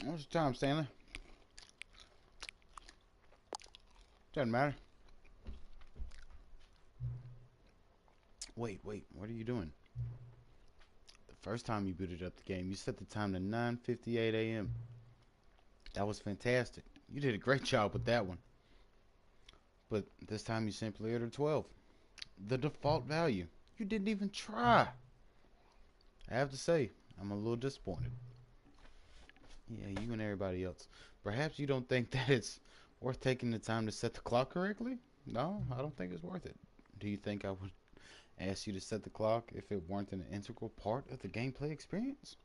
What's the time, Stanley? Doesn't matter. Wait, what are you doing? The first time you booted up the game, you set the time to 9:58 a.m. That was fantastic. You did a great job with that one. But this time you simply ordered 12. The default value. You didn't even try. I have to say, I'm a little disappointed. Yeah, you and everybody else. Perhaps you don't think that it's worth taking the time to set the clock correctly? No, I don't think it's worth it. Do you think I would ask you to set the clock if it weren't an integral part of the gameplay experience?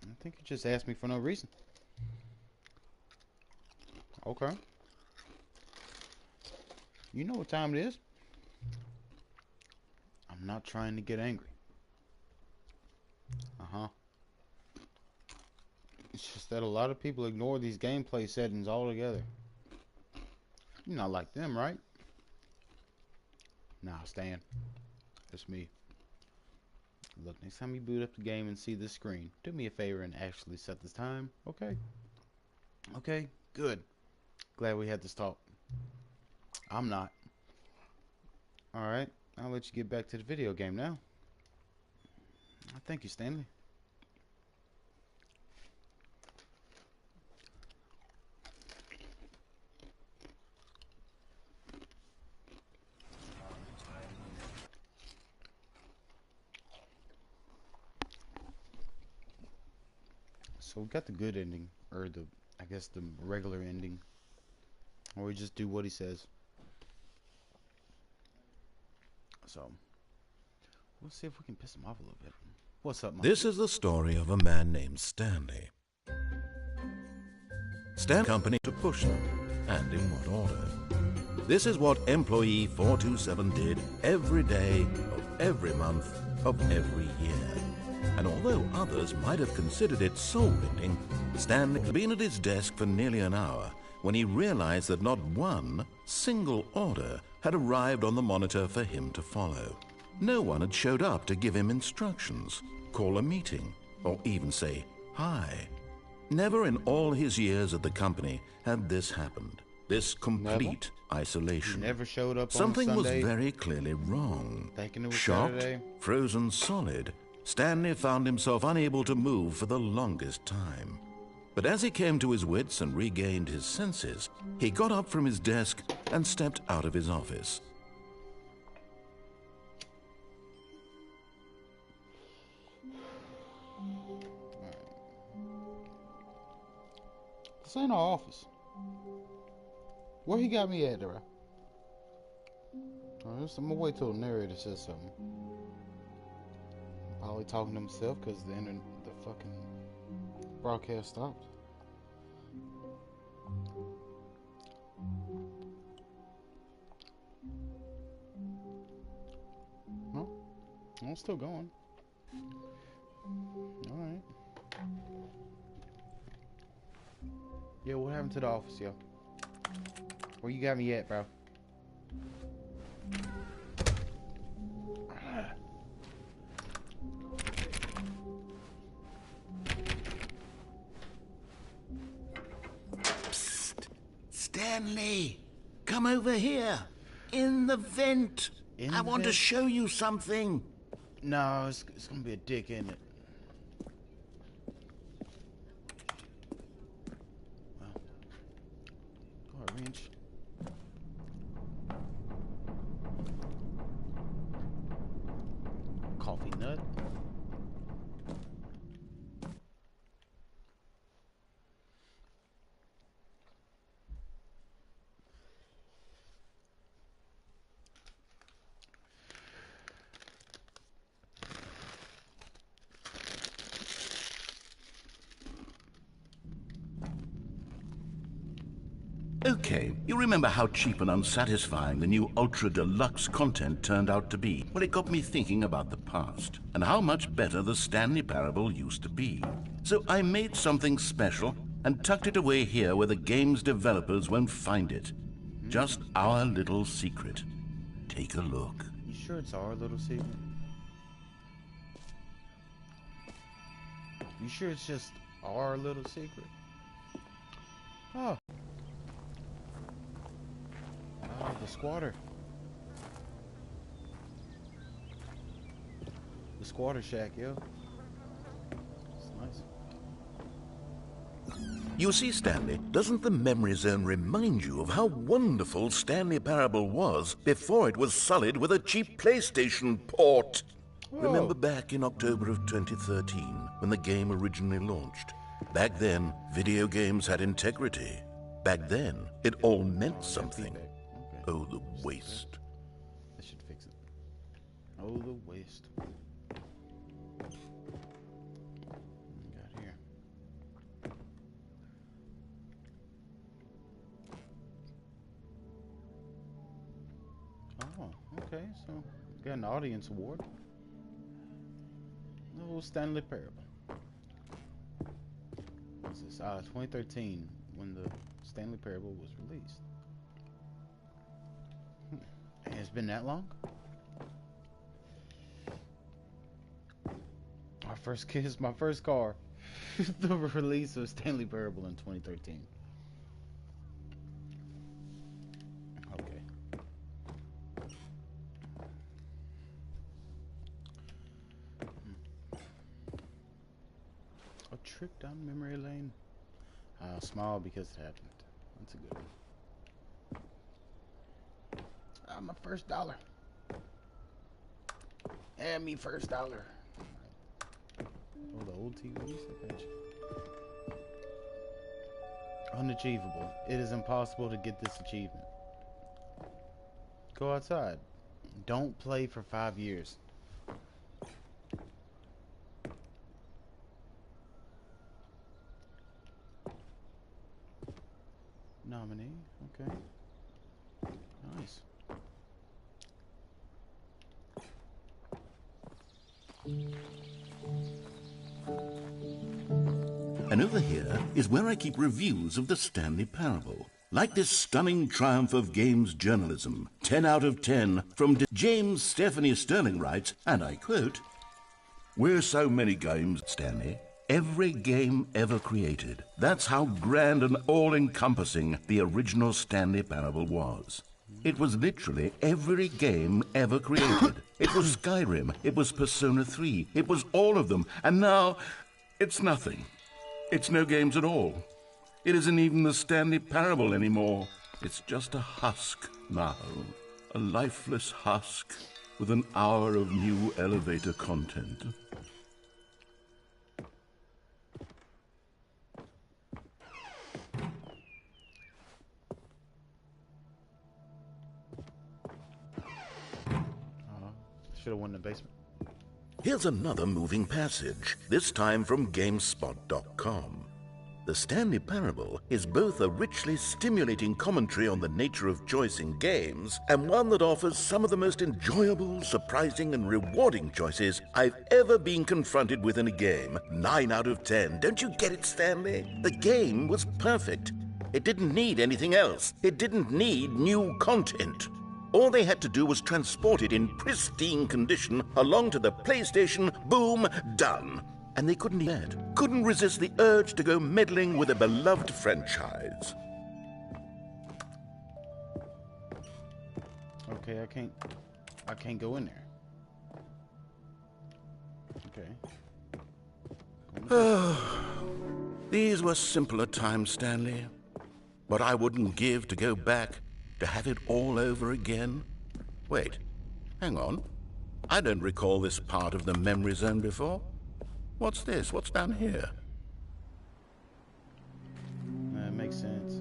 I think you just asked me for no reason. Okay. You know what time it is. I'm not trying to get angry. It's just that a lot of people ignore these gameplay settings altogether. You're not like them, right? Nah, Stan. It's me. Look, next time you boot up the game and see this screen, do me a favor and actually set this time, okay? Okay, good. Glad we had this talk. I'm not. Alright, I'll let you get back to the video game now. Thank you, Stanley. So we got the good ending, or I guess the regular ending, or we just do what he says. So we'll see if we can piss him off a little bit. What's up, Mike? This is the story of a man named Stanley. Stanley company to push them, and in what order. This is what employee 427 did every day of every month of every year. And although others might have considered it soul-rending, Stanley had been at his desk for nearly an hour when he realized that not one single order had arrived on the monitor for him to follow. No one had showed up to give him instructions, call a meeting, or even say hi. Never in all his years at the company had this happened. This complete isolation. He never showed up Something on Sunday, was very clearly wrong. thinking it was Shocked, Saturday. frozen solid, Stanley found himself unable to move for the longest time. But as he came to his wits and regained his senses, he got up from his desk and stepped out of his office. This ain't our office. Where he got me at, bro? I'm gonna wait till the narrator says something. Probably talking to himself because the fucking broadcast stopped. No, I'm still going. All right. Yeah, what happened to the office, yo? Where you got me at, bro? Psst. Stanley, come over here. In the vent. I want to show you something. No, it's gonna be a dick, isn't it? Well, go ahead, wrench. Coffee nut. Okay, you remember how cheap and unsatisfying the new Ultra Deluxe content turned out to be? Well, it got me thinking about the past, and how much better the Stanley Parable used to be. So I made something special and tucked it away here where the game's developers won't find it. Just our little secret. Take a look. You sure it's our little secret? You sure it's just our little secret. Oh. Oh, the squatter. The squatter shack, yo. It's nice. You see, Stanley, doesn't the memory zone remind you of how wonderful Stanley Parable was before it was sullied with a cheap PlayStation port? Whoa. Remember back in October of 2013, when the game originally launched? Back then, video games had integrity. Back then, it all meant something. Okay. Oh, the waste. That should fix it. Oh, the waste. What we got here? Oh, okay. So, we got an audience award. Oh, Stanley Parable. What's this? 2013, when the Stanley Parable was released. And it's been that long? My first car. The release of Stanley Parable in 2013. Okay. A trip down memory lane. I'll smile because it happened. That's a good one. My first dollar. And me first dollar. Oh, the old TVs? I bet you. Unachievable. It is impossible to get this achievement. Go outside. Don't play for 5 years. Nominee. Okay. Nice. And over here is where I keep reviews of the Stanley Parable. Like this stunning triumph of games journalism, 10 out of 10 from James Stephanie Sterling writes, and I quote, "We're so many games, Stanley. Every game ever created. That's how grand and all-encompassing the original Stanley Parable was. It was literally every game ever created. It was Skyrim, it was Persona 3, it was all of them, and now it's nothing. It's no games at all. It isn't even the Stanley Parable anymore. It's just a husk now, a lifeless husk with an hour of new elevator content." Should have won the basement. Here's another moving passage, this time from GameSpot.com. The Stanley Parable is both a richly stimulating commentary on the nature of choice in games and one that offers some of the most enjoyable, surprising, and rewarding choices I've ever been confronted with in a game. 9 out of 10. Don't you get it, Stanley? The game was perfect. It didn't need anything else. It didn't need new content. All they had to do was transport it in pristine condition along to the PlayStation, boom, done. And they couldn't do that. Couldn't resist the urge to go meddling with a beloved franchise. Okay, I can't go in there. Okay. These were simpler times, Stanley. But I wouldn't give to go back to have it all over again. Wait, hang on. I don't recall this part of the memory zone before. What's this? What's down here? That makes sense.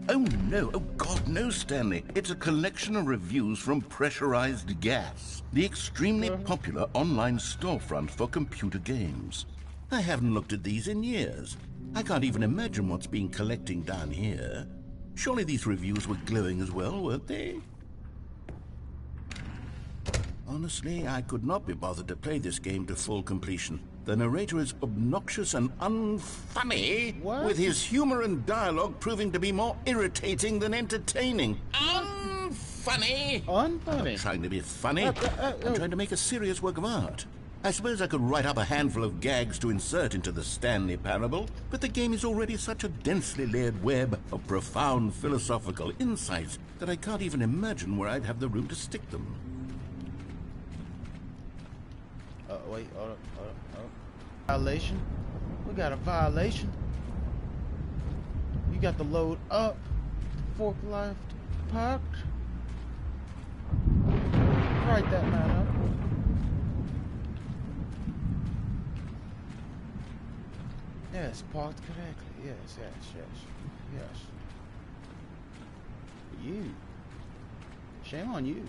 Oh no, oh God, no, Stanley. It's a collection of reviews from Pressurized Gas, the extremely popular online storefront for computer games. I haven't looked at these in years. I can't even imagine what's been collecting down here. Surely these reviews were glowing as well, weren't they? Honestly, I could not be bothered to play this game to full completion. The narrator is obnoxious and unfunny, with his humor and dialogue proving to be more irritating than entertaining. Unfunny! Unfunny? I'm trying to be funny. I'm trying to make a serious work of art. I suppose I could write up a handful of gags to insert into the Stanley Parable, but the game is already such a densely layered web of profound philosophical insights that I can't even imagine where I'd have the room to stick them. Wait, hold up. Violation? We got a violation. You got the load up. Forklift parked. Write that man up. Yes, parked correctly. Yes. You. Shame on you.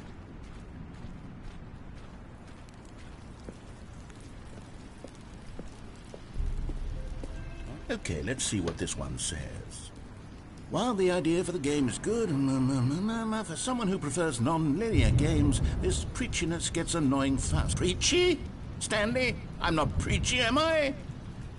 Okay, let's see what this one says. While the idea for the game is good, for someone who prefers non-linear games, this preachiness gets annoying fast. Preachy? Stanley? I'm not preachy, am I?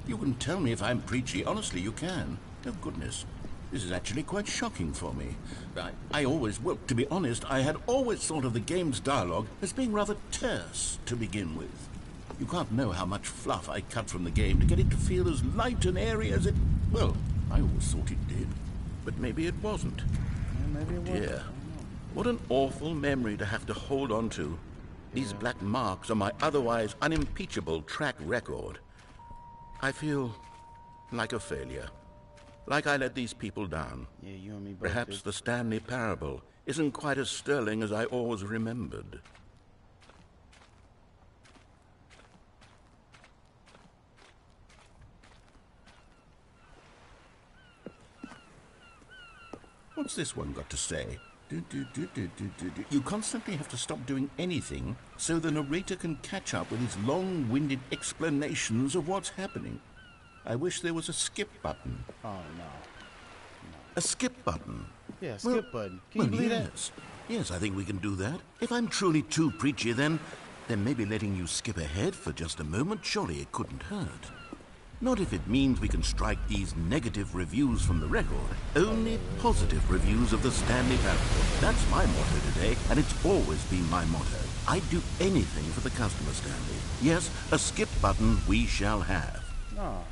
You can tell me if I'm preachy. Honestly, you can. Oh, goodness. This is actually quite shocking for me. Well, to be honest, I had always thought of the game's dialogue as being rather terse to begin with. You can't know how much fluff I cut from the game to get it to feel as light and airy as it... Well, I always thought it did. But maybe it wasn't. Yeah, maybe it wasn't. Dear, what an awful memory to have to hold on to. These black marks are my otherwise unimpeachable track record. I feel like a failure. Like I let these people down. Yeah, you and me both. Perhaps the Stanley Parable isn't quite as sterling as I always remembered. What's this one got to say? You constantly have to stop doing anything so the narrator can catch up with his long-winded explanations of what's happening. I wish there was a skip button. Oh, no. A skip button? Yeah, skip button. Can you believe that? Yes, I think we can do that. If I'm truly too preachy, then maybe letting you skip ahead for just a moment, surely it couldn't hurt. Not if it means we can strike these negative reviews from the record. Only positive reviews of the Stanley Parable. That's my motto today, and it's always been my motto. I'd do anything for the customer, Stanley. Yes, a skip button we shall have. No.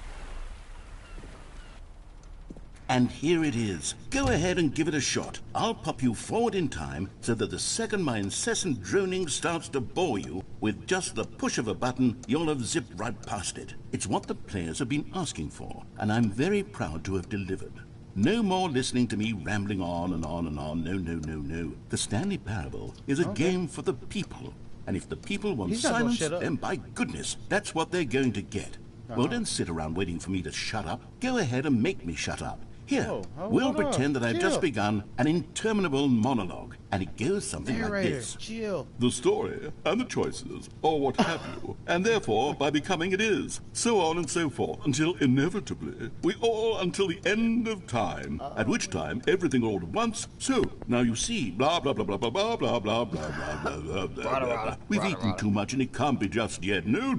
And here it is. Go ahead and give it a shot. I'll pop you forward in time so that the second my incessant droning starts to bore you, with just the push of a button, you'll have zipped right past it. It's what the players have been asking for, and I'm very proud to have delivered. No more listening to me rambling on and on and on. No. The Stanley Parable is a game for the people. And if the people want silence, then by goodness, that's what they're going to get. Well, don't sit around waiting for me to shut up. Go ahead and make me shut up. Here, we'll pretend that I've just begun an interminable monologue, and it goes something like this. Chill. The story, and the choices, or what have you, and therefore, by becoming it is, so on and so forth, until inevitably, we all until the end of time, at which time, everything all at once, so, now you see, blah, blah, blah, blah, blah, blah, blah, blah, blah, blah, blah, blah, blah. We've eaten too much, and it can't be just yet. No,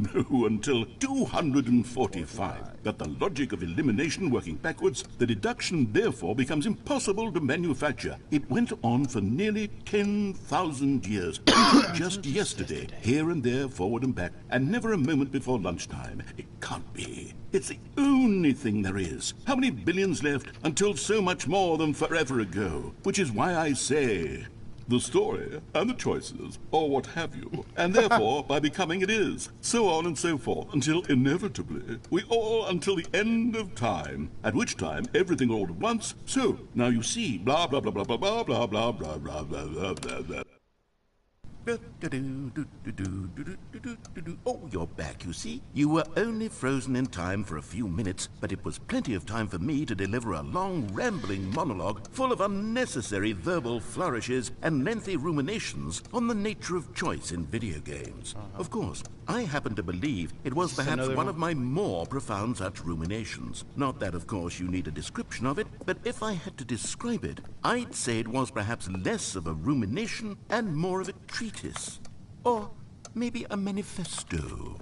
until 245. But the logic of elimination working backwards, the deduction therefore becomes impossible to manufacture. It went on for nearly 10,000 years. Just yesterday, here and there, forward and back, and never a moment before lunchtime. It can't be. It's the only thing there is. How many billions left until so much more than forever ago? Which is why I say... the story, and the choices, or what have you, and therefore, by becoming it is, so on and so forth, until inevitably, we all until the end of time, at which time everything all at once, so, now you see, blah, blah, blah, blah, blah, blah, blah, blah, blah, blah, blah, blah, blah, blah. Oh, you're back, you see. You were only frozen in time for a few minutes, but it was plenty of time for me to deliver a long, rambling monologue full of unnecessary verbal flourishes and lengthy ruminations on the nature of choice in video games. Of course, I happen to believe it was perhaps one of my more profound such ruminations. Not that, of course, you need a description of it, but if I had to describe it, I'd say it was perhaps less of a rumination and more of a treatise. Or maybe a manifesto.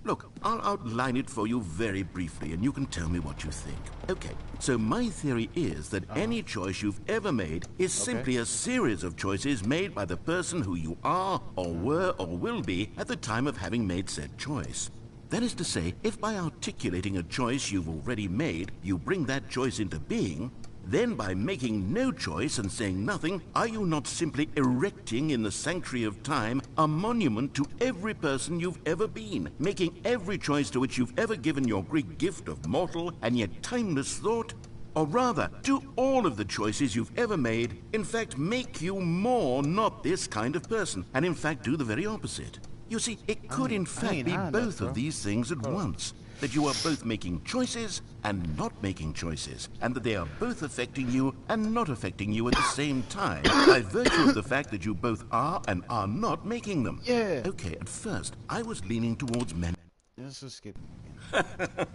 Look, I'll outline it for you very briefly, and you can tell me what you think. Okay, so my theory is that any choice you've ever made is simply a series of choices made by the person who you are, or were, or will be at the time of having made said choice. That is to say, if by articulating a choice you've already made, you bring that choice into being, then by making no choice and saying nothing, are you not simply erecting in the sanctuary of time a monument to every person you've ever been, making every choice to which you've ever given your Greek gift of mortal and yet timeless thought? Or rather, do all of the choices you've ever made, in fact, make you more not this kind of person, and in fact do the very opposite? You see, it could in fact be both of these things at once. That you are both making choices and not making choices, and that they are both affecting you and not affecting you at the same time, by virtue of the fact that you both are and are not making them. Yeah. Okay, at first, I was leaning towards men. Let's just skip.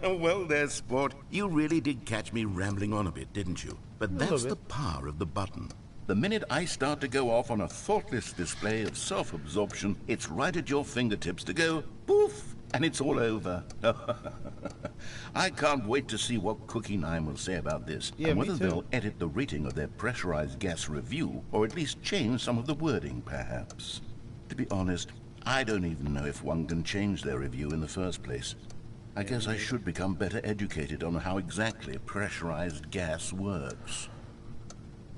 Well, there, sport. You really did catch me rambling on a bit, didn't you? But that's the power of the button. The minute I start to go off on a thoughtless display of self-absorption, it's right at your fingertips to go poof, and it's all over. I can't wait to see what Cookie 9 will say about this, and whether they'll edit the rating of their pressurized gas review, or at least change some of the wording, perhaps. To be honest, I don't even know if one can change their review in the first place. I guess I should become better educated on how exactly pressurized gas works.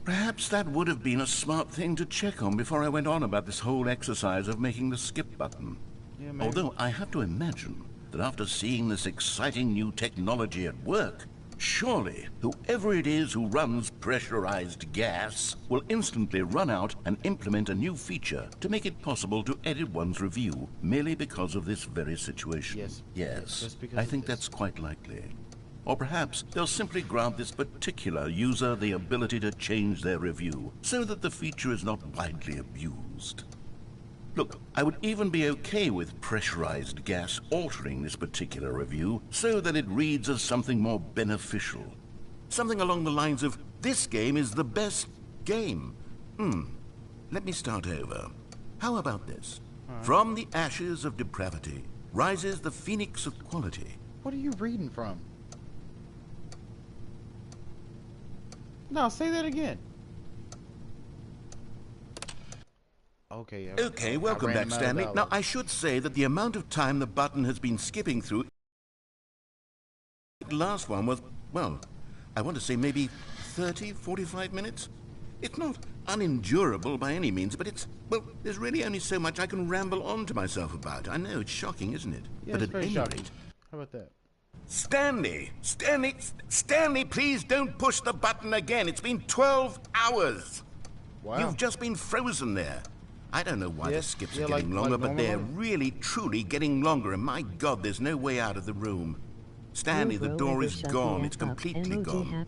Perhaps that would have been a smart thing to check on before I went on about this whole exercise of making the skip button. Yeah, although I have to imagine that after seeing this exciting new technology at work, surely whoever it is who runs pressurized gas will instantly run out and implement a new feature to make it possible to edit one's review merely because of this very situation. Yes, I think that's quite likely. Or perhaps they'll simply grant this particular user the ability to change their review so that the feature is not widely abused. Look, I would even be okay with pressurized gas altering this particular review so that it reads as something more beneficial. Something along the lines of, this game is the best game. Let me start over. How about this? From the ashes of depravity rises the phoenix of quality. What are you reading from? No, say that again. Okay, yeah. Okay, welcome back, Stanley. Now, I should say that the amount of time the button has been skipping through... The last one was, well, I want to say maybe 30, 45 minutes? It's not unendurable by any means, but it's, well, there's really only so much I can ramble on to myself about. I know, it's shocking, isn't it? Yeah, but it's at any shocking. rate... How about that? Stanley, please don't push the button again. It's been 12 hours. Wow. You've just been frozen there. I don't know why the skips are getting longer, but they're really, truly getting longer, and my God, there's no way out of the room. Stanley, the door is gone. It's completely gone.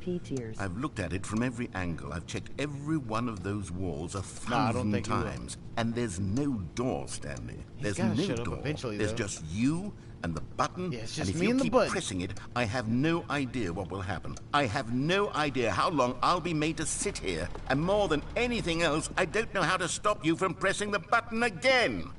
I've looked at it from every angle. I've checked every one of those walls 1,000 times. And there's no door, Stanley. There's no door. There's just you and the button, yeah, it's just and if me you and keep the button. pressing it, I have no idea what will happen. I have no idea how long I'll be made to sit here, and more than anything else, I don't know how to stop you from pressing the button again.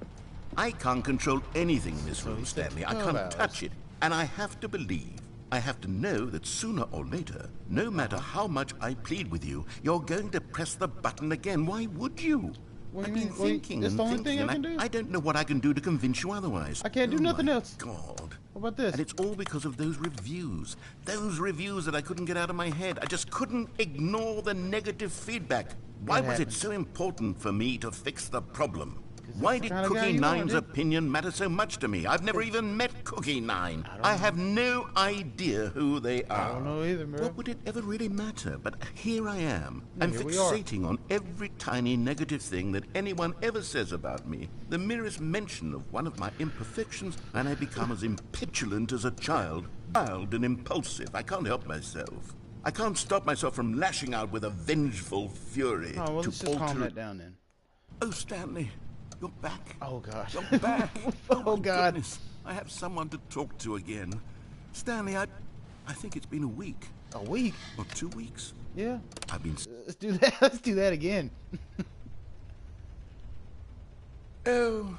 I can't control anything in this room, Stanley. I can't touch it, and I have to believe, I have to know that sooner or later, no matter how much I plead with you, you're going to press the button again. Why would you? I've been thinking and thinking, and I don't know what I can do to convince you otherwise. I can't do nothing else. God. What about this? And it's all because of those reviews. Those reviews that I couldn't get out of my head. I just couldn't ignore the negative feedback. Why was it so important for me to fix the problem? Why did Cookie 9's opinion matter so much to me? I've never even met Cookie 9. I have no idea who they are. I don't know either, man. What would it ever really matter? But here I am. I'm fixating on every tiny negative thing that anyone ever says about me. The merest mention of one of my imperfections, and I become as impetulant as a child. Wild and impulsive. I can't help myself. I can't stop myself from lashing out with a vengeful fury. Oh, well, let's just calm that down then. Oh, Stanley. You're back. Oh, God. You're back. Oh, God. Goodness. I have someone to talk to again. Stanley, I think it's been a week. A week? Or 2 weeks. Yeah. I've been... Let's do that. Let's do that again. Oh,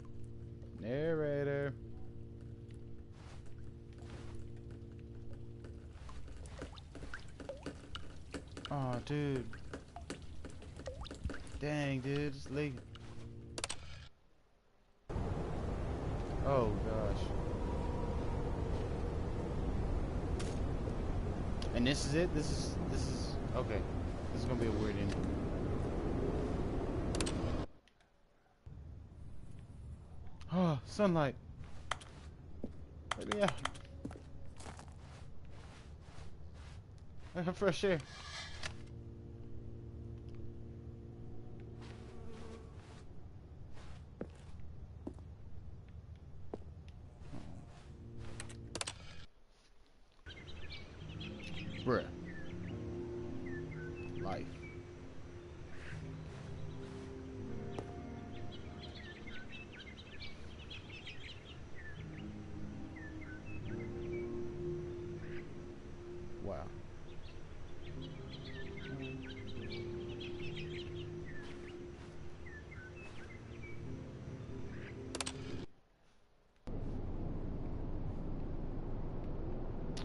dude. Dang, dude, just leave. Oh gosh. And this is it? This is okay. This is gonna be a weird ending. Oh, sunlight. Let me out. I have fresh air. Bruh. Life. Wow.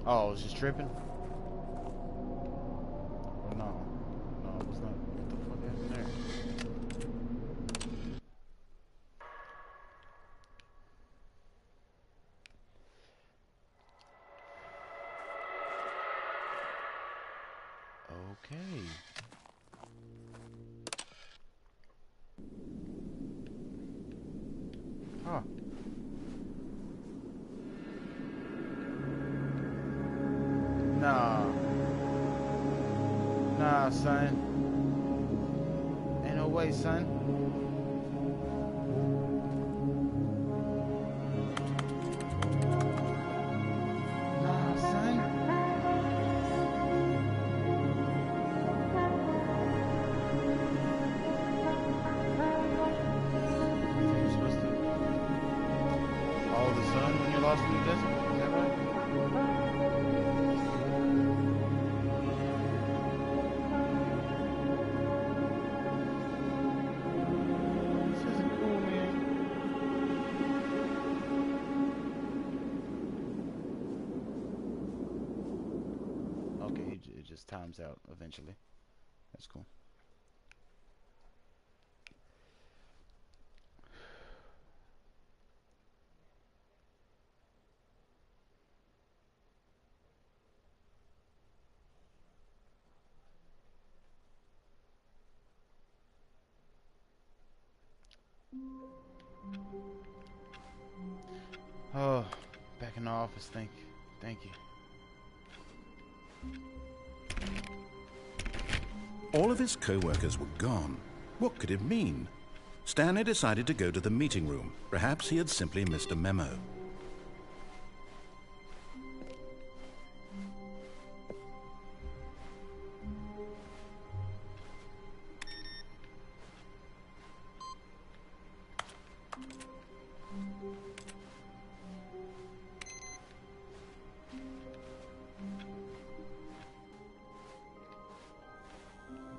Oh, I was just tripping? Oh, no. No, it was not. What the fuck happened there? Okay. Huh. Nah. Nah, son. Ain't no way, son. Nah, son. You're supposed to follow the sun when you're lost in the desert? Is that right? This isn't cool, man. Okay, it just times out eventually. That's cool. Oh, back in the office. Thank you. All of his co-workers were gone. What could it mean? Stanley decided to go to the meeting room. Perhaps he had simply missed a memo.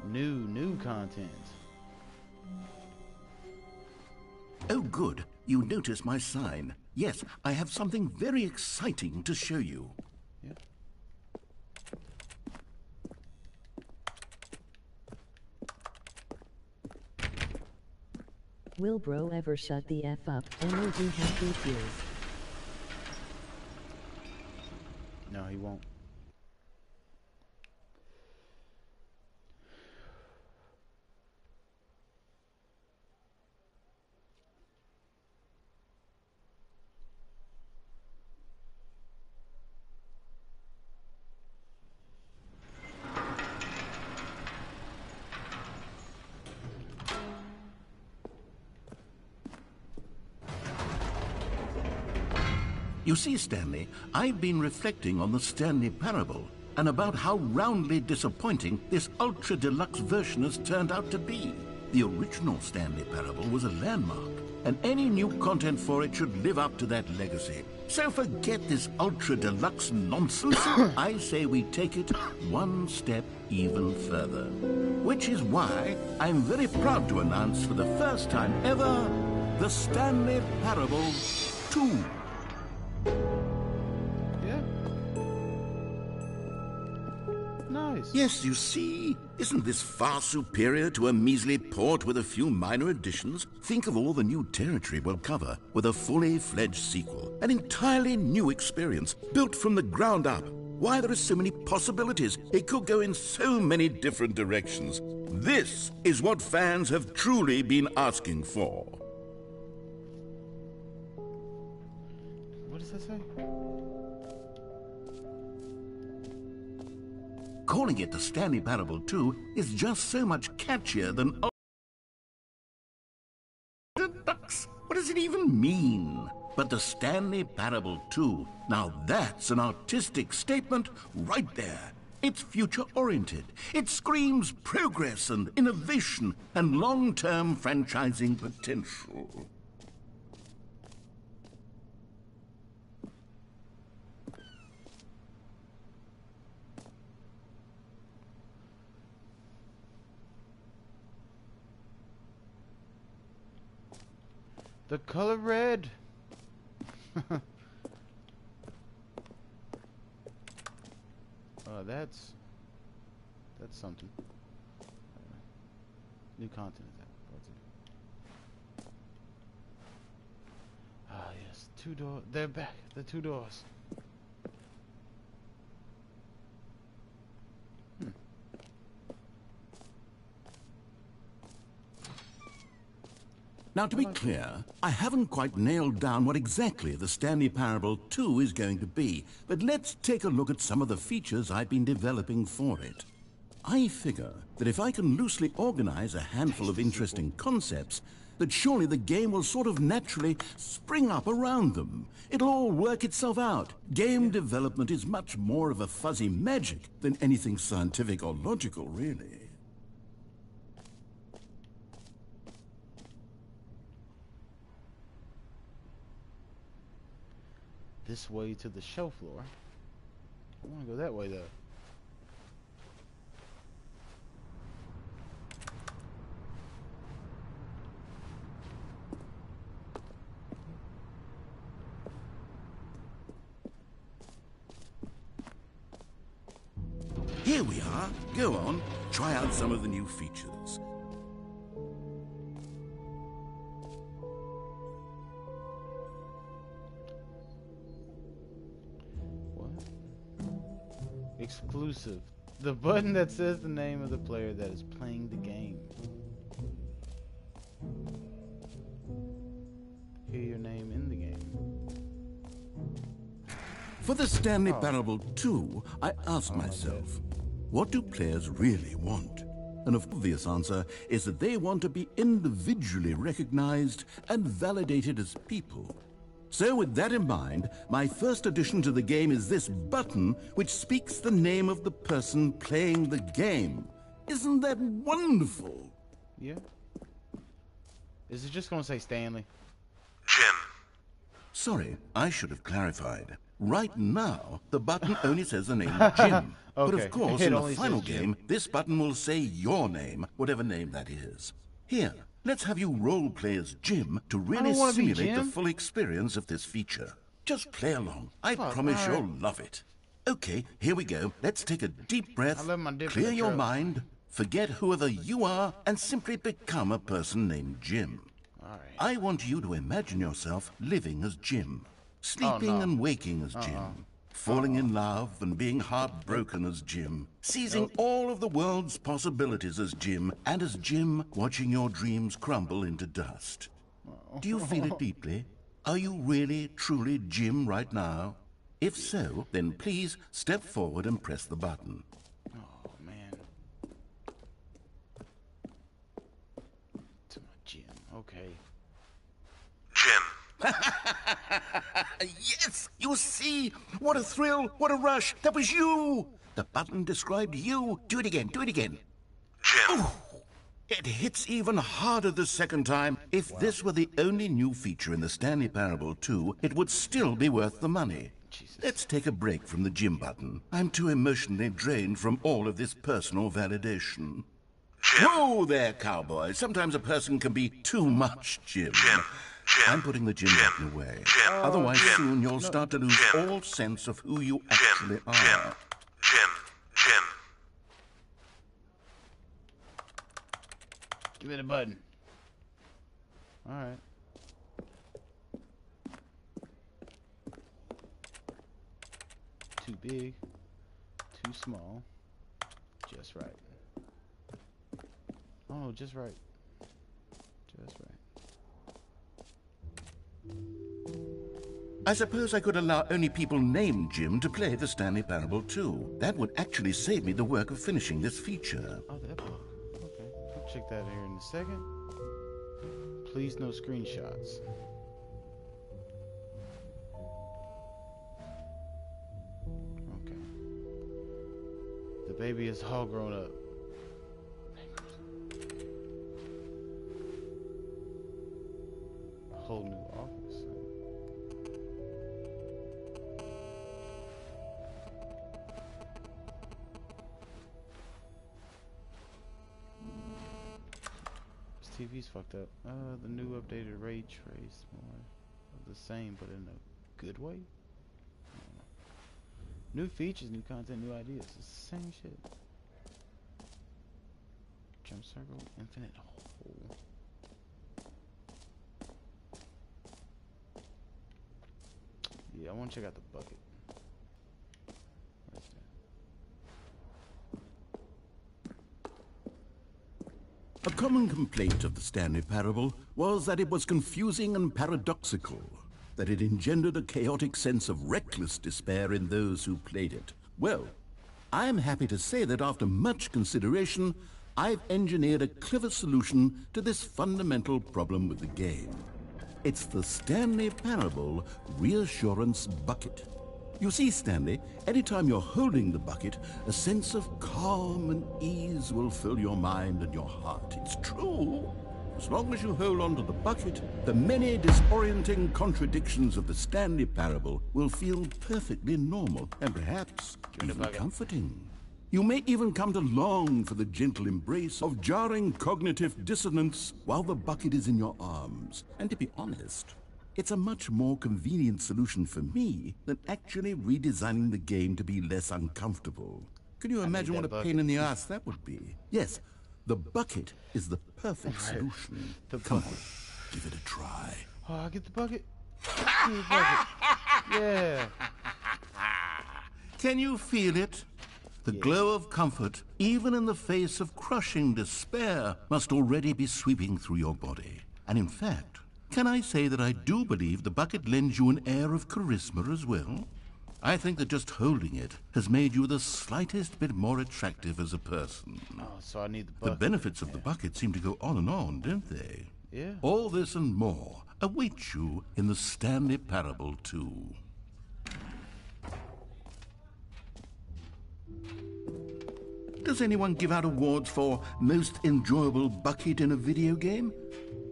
New content. Oh, good. You notice my sign. Yes, I have something very exciting to show you. Yeah. Will bro ever shut the F up? Emoji happy tears. No, he won't. You see, Stanley, I've been reflecting on the Stanley parable and about how roundly disappointing this ultra-deluxe version has turned out to be. The original Stanley parable was a landmark, and any new content for it should live up to that legacy. So forget this ultra-deluxe nonsense. I say we take it one step even further. Which is why I'm very proud to announce for the first time ever, the Stanley Parable 2. Yeah. Nice. nice. Yes, you see? Isn't this far superior to a measly port with a few minor additions? Think of all the new territory we'll cover with a fully fledged sequel. An entirely new experience, built from the ground up. Why, there are so many possibilities. It could go in so many different directions. This is what fans have truly been asking for. What does that say? Calling it the Stanley Parable 2 is just so much catchier than ducks. What does it even mean? But the Stanley Parable 2, now that's an artistic statement right there. It's future-oriented. It screams progress and innovation and long-term franchising potential. The color red. That's something. New content is that? What's it? Ah, yes, 2 doors. They're back. The 2 doors. Now, to be clear, I haven't quite nailed down what exactly the Stanley Parable 2 is going to be, but let's take a look at some of the features I've been developing for it. I figure that if I can loosely organize a handful of interesting concepts, that surely the game will sort of naturally spring up around them. It'll all work itself out. Game development is much more of a fuzzy magic than anything scientific or logical, really. This way to the show floor. I want to go that way though. Here we are. Go on, try out some of the new features. Exclusive. The button that says the name of the player that is playing the game. Hear your name in the game. For the Stanley Parable 2, I asked myself, what do players really want? And the obvious answer is that they want to be individually recognized and validated as people. So with that in mind, my first addition to the game is this button which speaks the name of the person playing the game. Isn't that wonderful? Yeah. Is it just gonna say Stanley? Jim. Sorry, I should have clarified. Right now, the button only says the name Jim. But Okay. of course, It in the only final says Jim. game, this button will say your name, whatever name that is. Here, let's have you role play as Jim to really wanna be simulate the Jim. full experience of this feature. Just play along. I Fuck, promise all right. you'll love it. Okay, here we go. Let's take a deep breath, I love my dip in clear the your truck. mind, forget whoever you are, and simply become a person named Jim. Alright. I want you to imagine yourself living as Jim, sleeping no. and waking as Jim, falling in love and being heartbroken as Jim, seizing all of the world's possibilities as Jim, and as Jim watching your dreams crumble into dust. Do you feel it deeply? Are you really, truly Jim right now? If so, then please step forward and press the button. Oh man. To my gym. Okay. Jim. Yes! You see? What a thrill! What a rush! That was you! The button described you. Do it again. Do it again. Jim. Ooh, it hits even harder the second time. If this were the only new feature in the Stanley Parable 2, it would still be worth the money. Jesus. Let's take a break from the Jim button. I'm too emotionally drained from all of this personal validation. Jim. Whoa there, cowboy. Sometimes a person can be too much Jim. I'm putting the Jim button away. Otherwise, soon you'll start to lose all sense of who you actually are. Give me the button. Alright. Too big. Too small. Just right. Oh, just right. Just right. I suppose I could allow only people named Jim to play the Stanley Parable too. That would actually save me the work of finishing this feature. Oh, that book. Okay. I'll check that here in a second. Please no screenshots. Okay. The baby is all grown up. A whole new office. This TV's fucked up. The new updated ray trace, more of the same, but in a good way. New features, new content, new ideas. It's the same shit. Jump circle, infinite hole. Yeah, I want to check out the bucket. Where's that? A common complaint of the Stanley Parable was that it was confusing and paradoxical, that it engendered a chaotic sense of reckless despair in those who played it. Well, I am happy to say that after much consideration, I've engineered a clever solution to this fundamental problem with the game. It's the Stanley Parable Reassurance Bucket. You see, Stanley, anytime you're holding the bucket, a sense of calm and ease will fill your mind and your heart. It's true. As long as you hold on to the bucket, the many disorienting contradictions of the Stanley Parable will feel perfectly normal and perhaps even comforting. You may even come to long for the gentle embrace of jarring cognitive dissonance while the bucket is in your arms. And to be honest, it's a much more convenient solution for me than actually redesigning the game to be less uncomfortable. Can you imagine what a pain in the ass that would be? Yes, the bucket is the perfect solution. Come on, give it a try. Oh, I'll get the bucket. Give me the bucket. Yeah. Can you feel it? The glow of comfort, even in the face of crushing despair, must already be sweeping through your body. And in fact, can I say that I do believe the bucket lends you an air of charisma as well? I think that just holding it has made you the slightest bit more attractive as a person. Oh, so I need the bucket. The benefits of the bucket seem to go on and on, don't they? Yeah. All this and more await you in the Stanley Parable 2. Does anyone give out awards for most enjoyable bucket in a video game?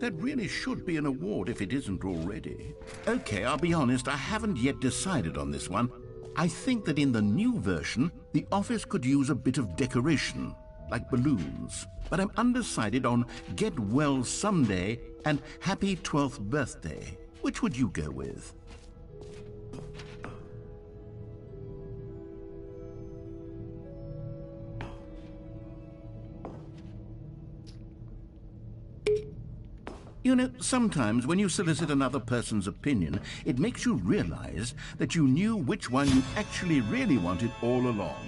That really should be an award if it isn't already. Okay, I'll be honest, I haven't yet decided on this one. I think that in the new version, the office could use a bit of decoration, like balloons. But I'm undecided on Get Well Someday and Happy 12th Birthday. Which would you go with? You know, sometimes when you solicit another person's opinion, it makes you realize that you knew which one you actually really wanted all along.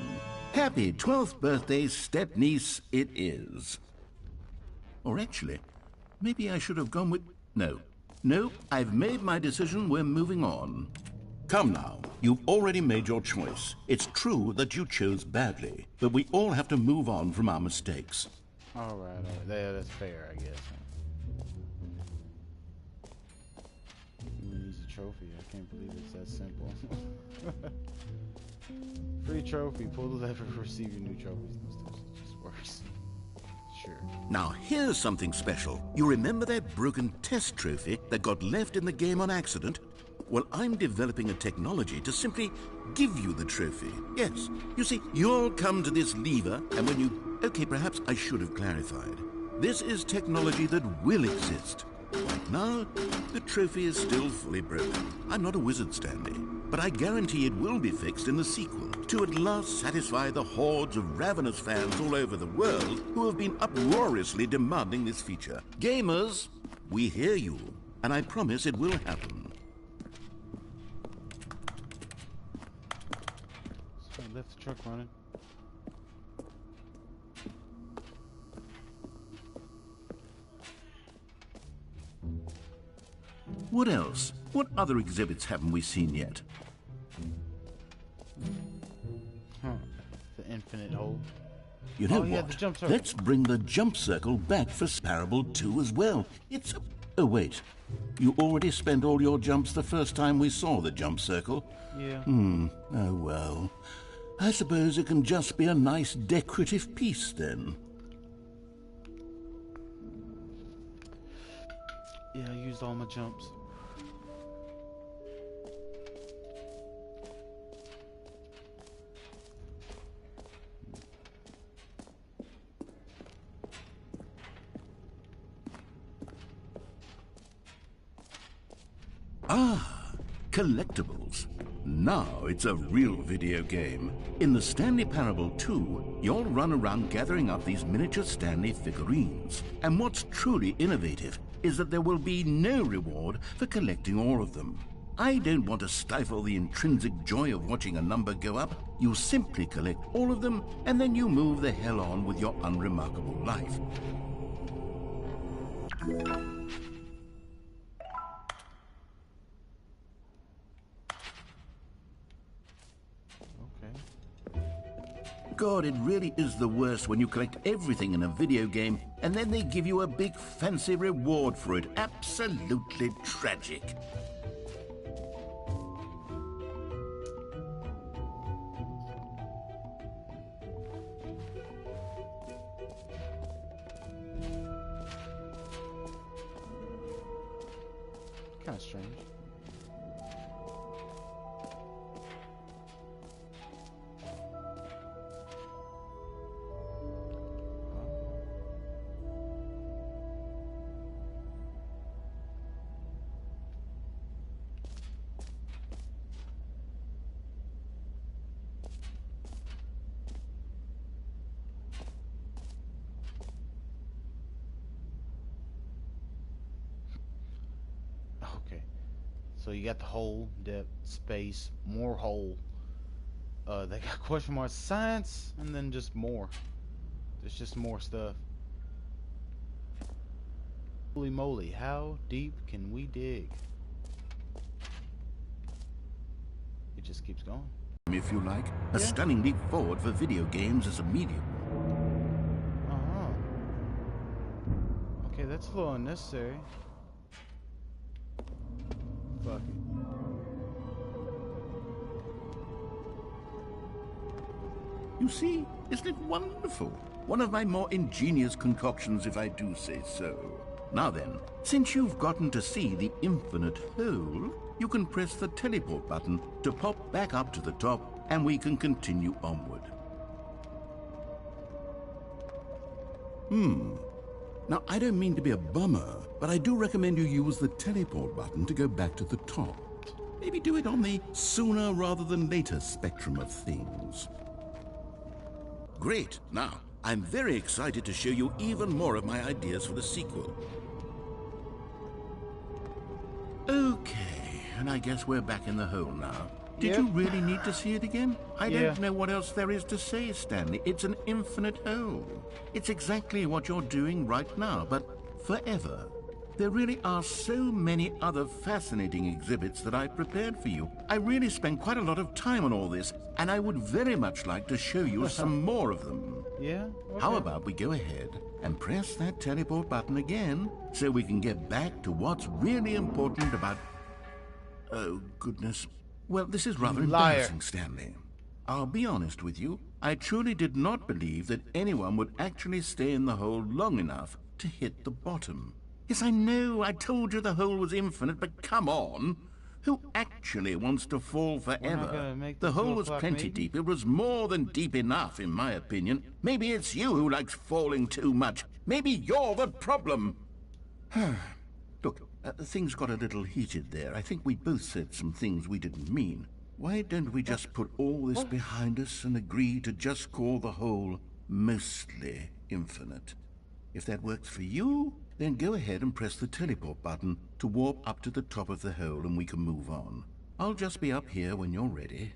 Happy 12th birthday, step-niece, it is. Or actually, maybe I should have gone with... No, I've made my decision, we're moving on. Come now, you've already made your choice. It's true that you chose badly, but we all have to move on from our mistakes. All right. Yeah, that's fair, I guess. Use a trophy. I can't believe it's that simple. Free trophy. Pull the lever to receive your new trophies. It just works. Sure. Now here's something special. You remember that broken test trophy that got left in the game on accident? Well, I'm developing a technology to simply give you the trophy. Yes. You see, you'll come to this lever, and when you... Okay, perhaps I should have clarified. This is technology that will exist. Right now, the trophy is still fully broken. I'm not a wizard, Stanley, but I guarantee it will be fixed in the sequel. to at last satisfy the hordes of ravenous fans all over the world who have been uproariously demanding this feature. Gamers, we hear you, and I promise it will happen. So I left the truck running. What else? What other exhibits haven't we seen yet? The infinite hole. You know Oh, yeah, what? the jump circle. Let's bring the jump circle back for Parable 2 as well. It's a... Oh, wait. You already spent all your jumps the first time we saw the jump circle? Yeah. Oh, well. I suppose it can just be a nice decorative piece, then. Yeah, I used all my jumps. Ah, collectibles. Now it's a real video game. In the Stanley Parable 2, you'll run around gathering up these miniature Stanley figurines. And what's truly innovative is that there will be no reward for collecting all of them. I don't want to stifle the intrinsic joy of watching a number go up. You simply collect all of them, and then you move the hell on with your unremarkable life. God, it really is the worst when you collect everything in a video game and then they give you a big fancy reward for it. Absolutely tragic. Kind of strange. Okay, so you got the hole, depth, space, more hole. They got question mark, science, and then just more. There's just more stuff. Holy moly, how deep can we dig? It just keeps going. If you like, a stunning leap forward for video games as a medium. Uh-huh. Okay, that's a little unnecessary. Fuck it. You see, isn't it wonderful? One of my more ingenious concoctions, if I do say so. Now then, since you've gotten to see the infinite hole, you can press the teleport button to pop back up to the top, and we can continue onward. Now, I don't mean to be a bummer, but I do recommend you use the teleport button to go back to the top. Maybe do it on the sooner rather than later spectrum of things. Great. Now, I'm very excited to show you even more of my ideas for the sequel. Okay, and I guess we're back in the hole now. Did you really need to see it again? I don't know what else there is to say, Stanley. It's an infinite hole. It's exactly what you're doing right now, but forever. There really are so many other fascinating exhibits that I prepared for you. I really spent quite a lot of time on all this, and I would very much like to show you some more of them. Yeah? Okay. How about we go ahead and press that teleport button again so we can get back to what's really important about... Oh, goodness. Well, this is rather embarrassing, Stanley. I'll be honest with you. I truly did not believe that anyone would actually stay in the hole long enough to hit the bottom. Yes, I know, I told you the hole was infinite, but come on. Who actually wants to fall forever? The hole was plenty deep. It was more than deep enough, in my opinion. Maybe it's you who likes falling too much. Maybe you're the problem. Look, things got a little heated there. I think we both said some things we didn't mean. Why don't we just put all this behind us and agree to just call the hole mostly infinite? If that works for you, then go ahead and press the teleport button to warp up to the top of the hole and we can move on. I'll just be up here when you're ready.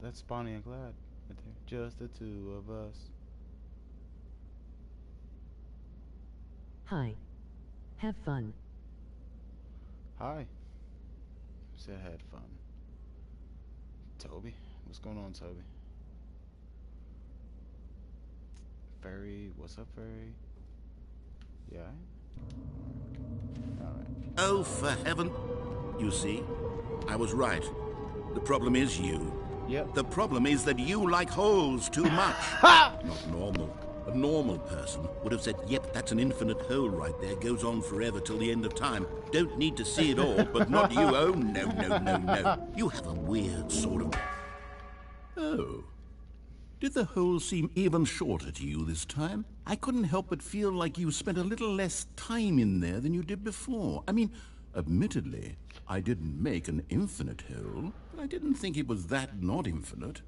That's Bonnie and Clyde right there. Just the two of us. Hi. Have fun. Hi. Said had fun. Toby? What's going on, Toby? Fairy? What's up, Fairy? Yeah? Alright. Oh, for heaven. You see, I was right. The problem is you. Yep. The problem is that you like holes too much. Not normal. A normal person would have said, yep, that's an infinite hole right there. Goes on forever till the end of time. Don't need to see it all, but not you. Oh, no, no, no, no. You have a weird sort of... Oh. Did the hole seem even shorter to you this time? I couldn't help but feel like you spent a little less time in there than you did before. I mean, admittedly, I didn't make an infinite hole, but I didn't think it was that not infinite.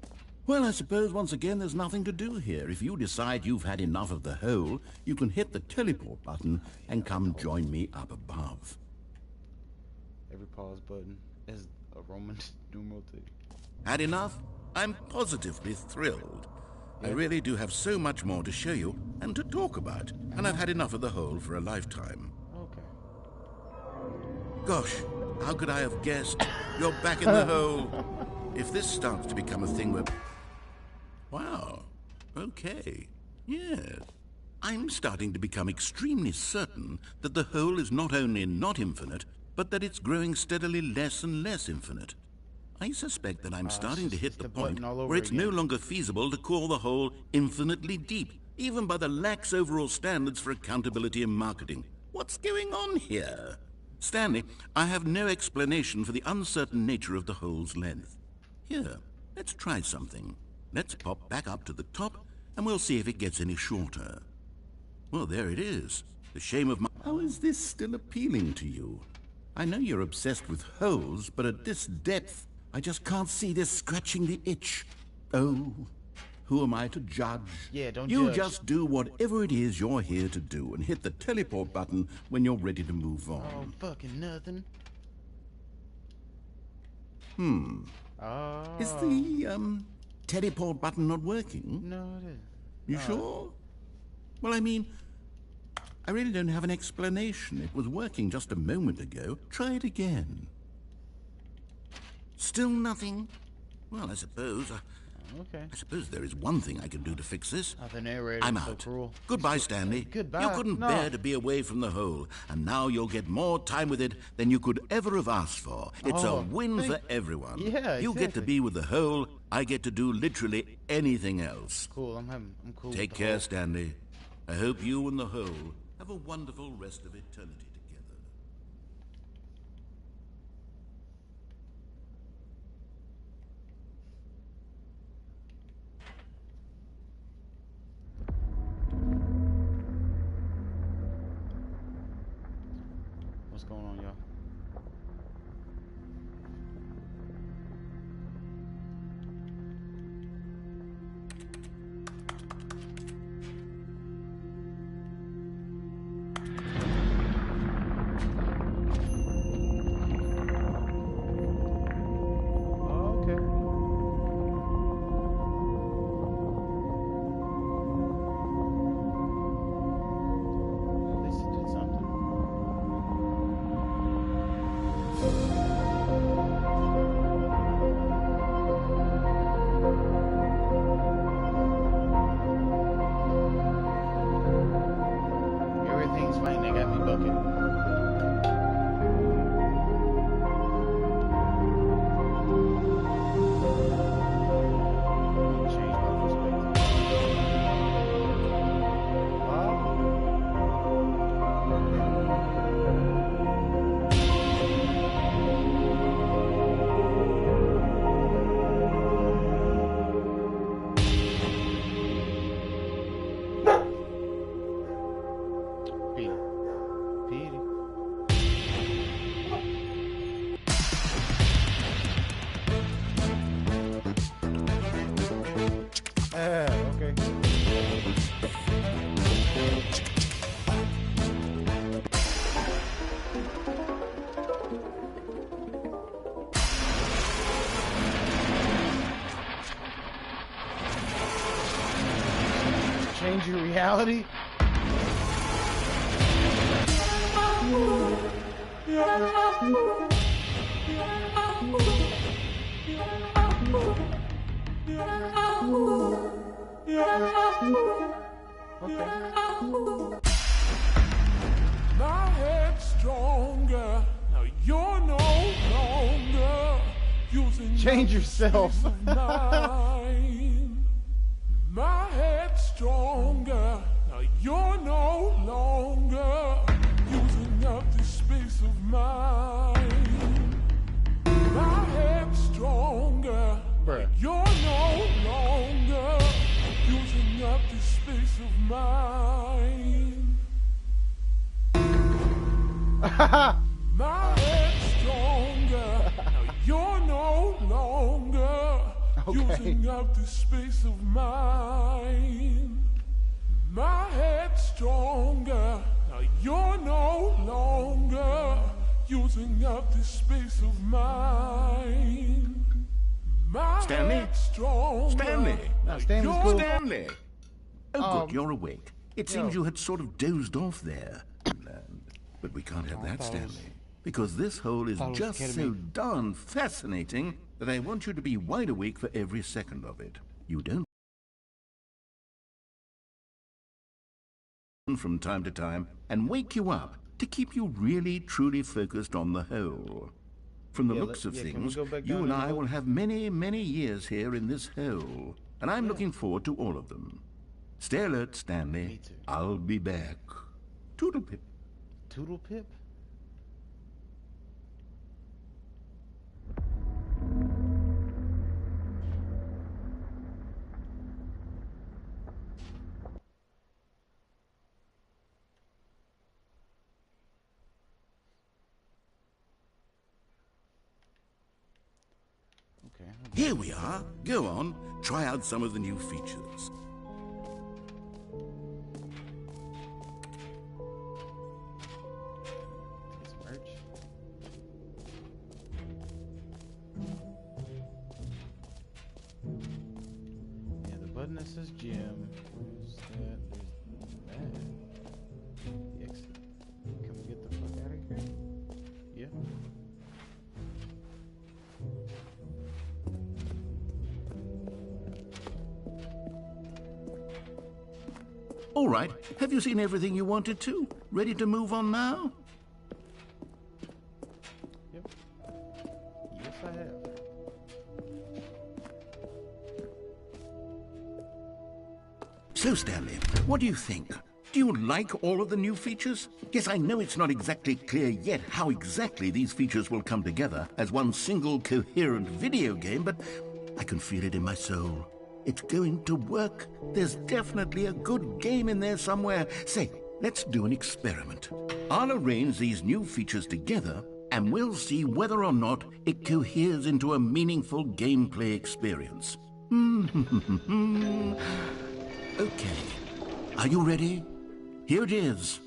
Well, I suppose once again there's nothing to do here. If you decide you've had enough of the hole, you can hit the teleport button and come join me up above. Every pause button is a Roman numeral too. Had enough? I'm positively thrilled. I really do have so much more to show you and to talk about, and I've had enough of the hole for a lifetime. Okay. Gosh, how could I have guessed? You're back in the hole. If this starts to become a thing where... Wow. Okay. Yes. I'm starting to become extremely certain that the hole is not only not infinite, but that it's growing steadily less and less infinite. I suspect that I'm starting to hit the point where it's no longer feasible to call the hole infinitely deep, even by the lax overall standards for accountability and marketing. What's going on here? Stanley, I have no explanation for the uncertain nature of the hole's length. Here, let's try something. Let's pop back up to the top, and we'll see if it gets any shorter. Well, there it is. The shame of my... How is this still appealing to you? I know you're obsessed with holes, but at this depth, I just can't see this scratching the itch. Oh, who am I to judge? Yeah, don't You judge. just do whatever it is you're here to do and hit the teleport button when you're ready to move on. Oh, fucking nothing. Oh. Is the, teleport button not working? No, it isn't. You sure? Well, I mean, I really don't have an explanation. It was working just a moment ago. Try it again. Still nothing? Well, I suppose there is one thing I can do to fix this. Oh, the narrator I'm is so out. cruel. Goodbye, Stanley. Goodbye. You couldn't No. bear to be away from the hole, and now you'll get more time with it than you could ever have asked for. It's a win for everyone. Yeah, You get to exactly. be with the hole. I get to do literally anything else. Cool. I'm cool. Take with the care, whole- Stanley. I hope you and the hole have a wonderful rest of eternity together. What's going on, y'all? Change your reality? Okay. My head's stronger. Now you're no longer using Change up the yourself. space of mine. My head's stronger. Now you're no longer using up the space of mine. My head's stronger. Bruh. You're no longer using up the space of mine. My head's stronger. Now you're no longer using up the space of mine. My head's stronger. Now you're no longer using up the space of mine. My Stanley? head's stronger. Stanley! Now, Stanley's You're cool. Stanley! Oh, good, you're awake. It seems yo. you had sort of dozed off there. But we can't have that, Stanley. Because this hole is just so darn fascinating that I want you to be wide awake for every second of it. You don't from time to time and wake you up to keep you really, truly focused on the hole. From the Yeah, looks of can we things, go back you down and in the I hole? will have many, many years here in this hole. And I'm looking forward to all of them. Stay alert, Stanley. Me too. I'll be back. Toodle-pip. Toodle Pip? Okay. Here we are. Go on. Try out some of the new features. It's merch. Yeah, the button that says gym. There's that. There's that. The exit. Can we get the fuck out of here? Yeah. All right. Have you seen everything you wanted to? Ready to move on now? Yep. Yes, I have. So, Stanley, what do you think? Do you like all of the new features? Yes, I know it's not exactly clear yet how exactly these features will come together as one single coherent video game, but I can feel it in my soul. It's going to work. There's definitely a good game in there somewhere. Say, let's do an experiment. I'll arrange these new features together, and we'll see whether or not it coheres into a meaningful gameplay experience. Okay. Are you ready? Here it is.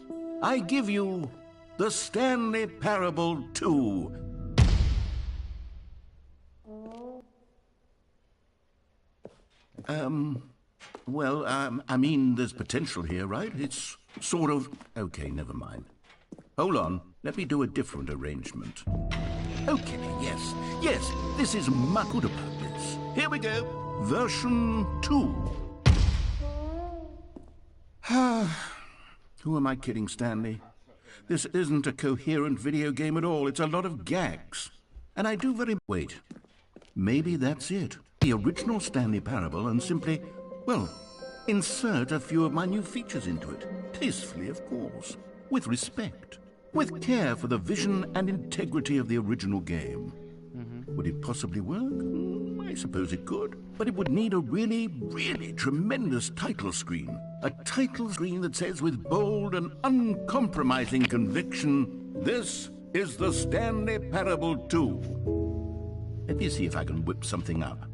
I give you the Stanley Parable 2. I mean, there's potential here, right? It's sort of... Okay, never mind. Hold on. Let me do a different arrangement. Okay, yes, this is much good about this. Here we go. Version 2. Who am I kidding, Stanley? This isn't a coherent video game at all. It's a lot of gags. And I do very... Wait. Maybe that's it. The original Stanley Parable and simply, well, insert a few of my new features into it. Tastefully, of course. With respect. With care for the vision and integrity of the original game. Would it possibly work? I suppose it could. But it would need a really, really tremendous title screen. A title screen that says with bold and uncompromising conviction, "This is the Stanley Parable 2. Let me see if I can whip something up.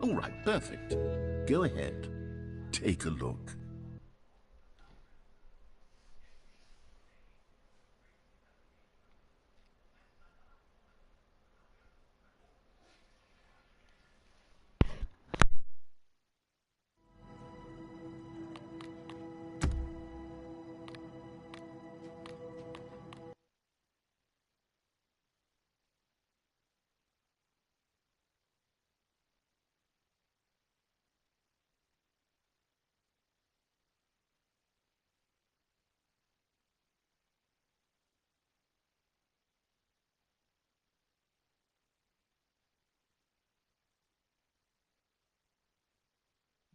All right, perfect. Go ahead. Take a look.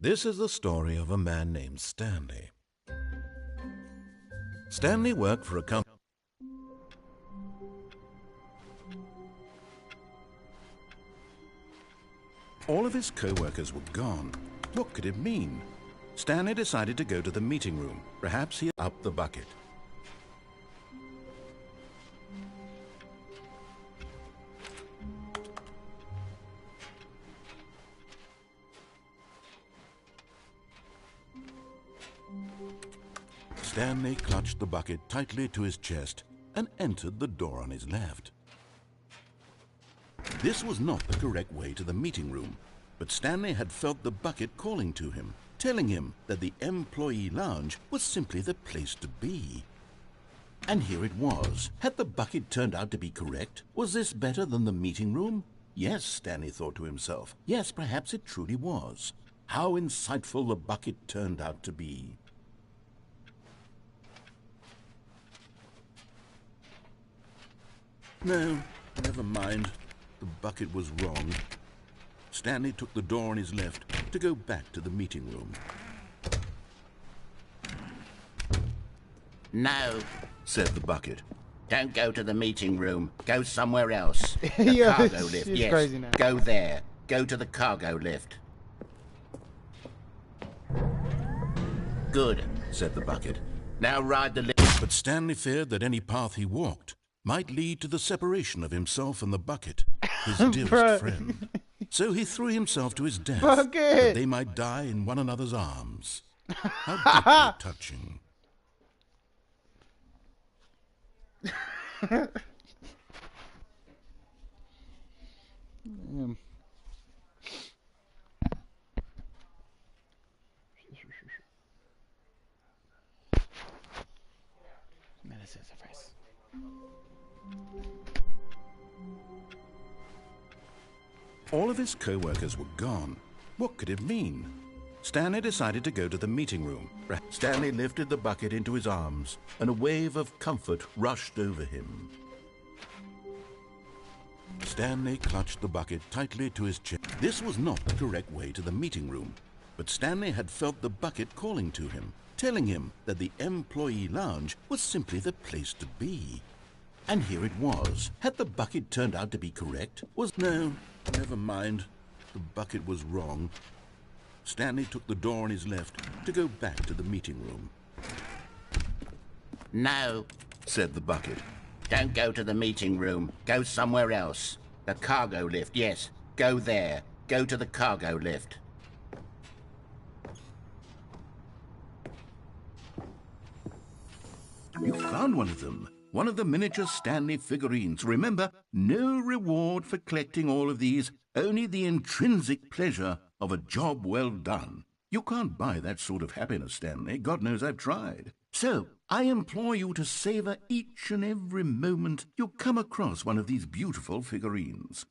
This is the story of a man named Stanley. Stanley worked for a company. All of his co-workers were gone. What could it mean? Stanley decided to go to the meeting room. Perhaps he up the bucket. Stanley clutched the bucket tightly to his chest and entered the door on his left. This was not the correct way to the meeting room, but Stanley had felt the bucket calling to him, telling him that the employee lounge was simply the place to be. And here it was. Had the bucket turned out to be correct? Was this better than the meeting room? Yes, Stanley thought to himself. Yes, perhaps it truly was. How insightful the bucket turned out to be. No, never mind. The bucket was wrong. Stanley took the door on his left to go back to the meeting room. No, said the bucket. Don't go to the meeting room. Go somewhere else. The Yeah, cargo lift, she's yes. crazy now. Go there. Go to the cargo lift. Good, said the bucket. Now ride the lift. But Stanley feared that any path he walked might lead to the separation of himself and the bucket, his dearest Bruh. friend. So he threw himself to his death, Bucket. that they might die in one another's arms. How deeply touching. Man, this is a race. All of his co-workers were gone. What could it mean? Stanley decided to go to the meeting room. Stanley lifted the bucket into his arms, and a wave of comfort rushed over him. Stanley clutched the bucket tightly to his chest. This was not the correct way to the meeting room, but Stanley had felt the bucket calling to him, telling him that the employee lounge was simply the place to be. And here it was. Had the bucket turned out to be correct? No, never mind. The bucket was wrong. Stanley took the door on his left to go back to the meeting room. No, said the bucket. Don't go to the meeting room. Go somewhere else. The cargo lift, yes. Go there. Go to the cargo lift. You found one of them. One of the miniature Stanley figurines. Remember, no reward for collecting all of these, only the intrinsic pleasure of a job well done. You can't buy that sort of happiness, Stanley. God knows I've tried. So, I implore you to savor each and every moment you come across one of these beautiful figurines.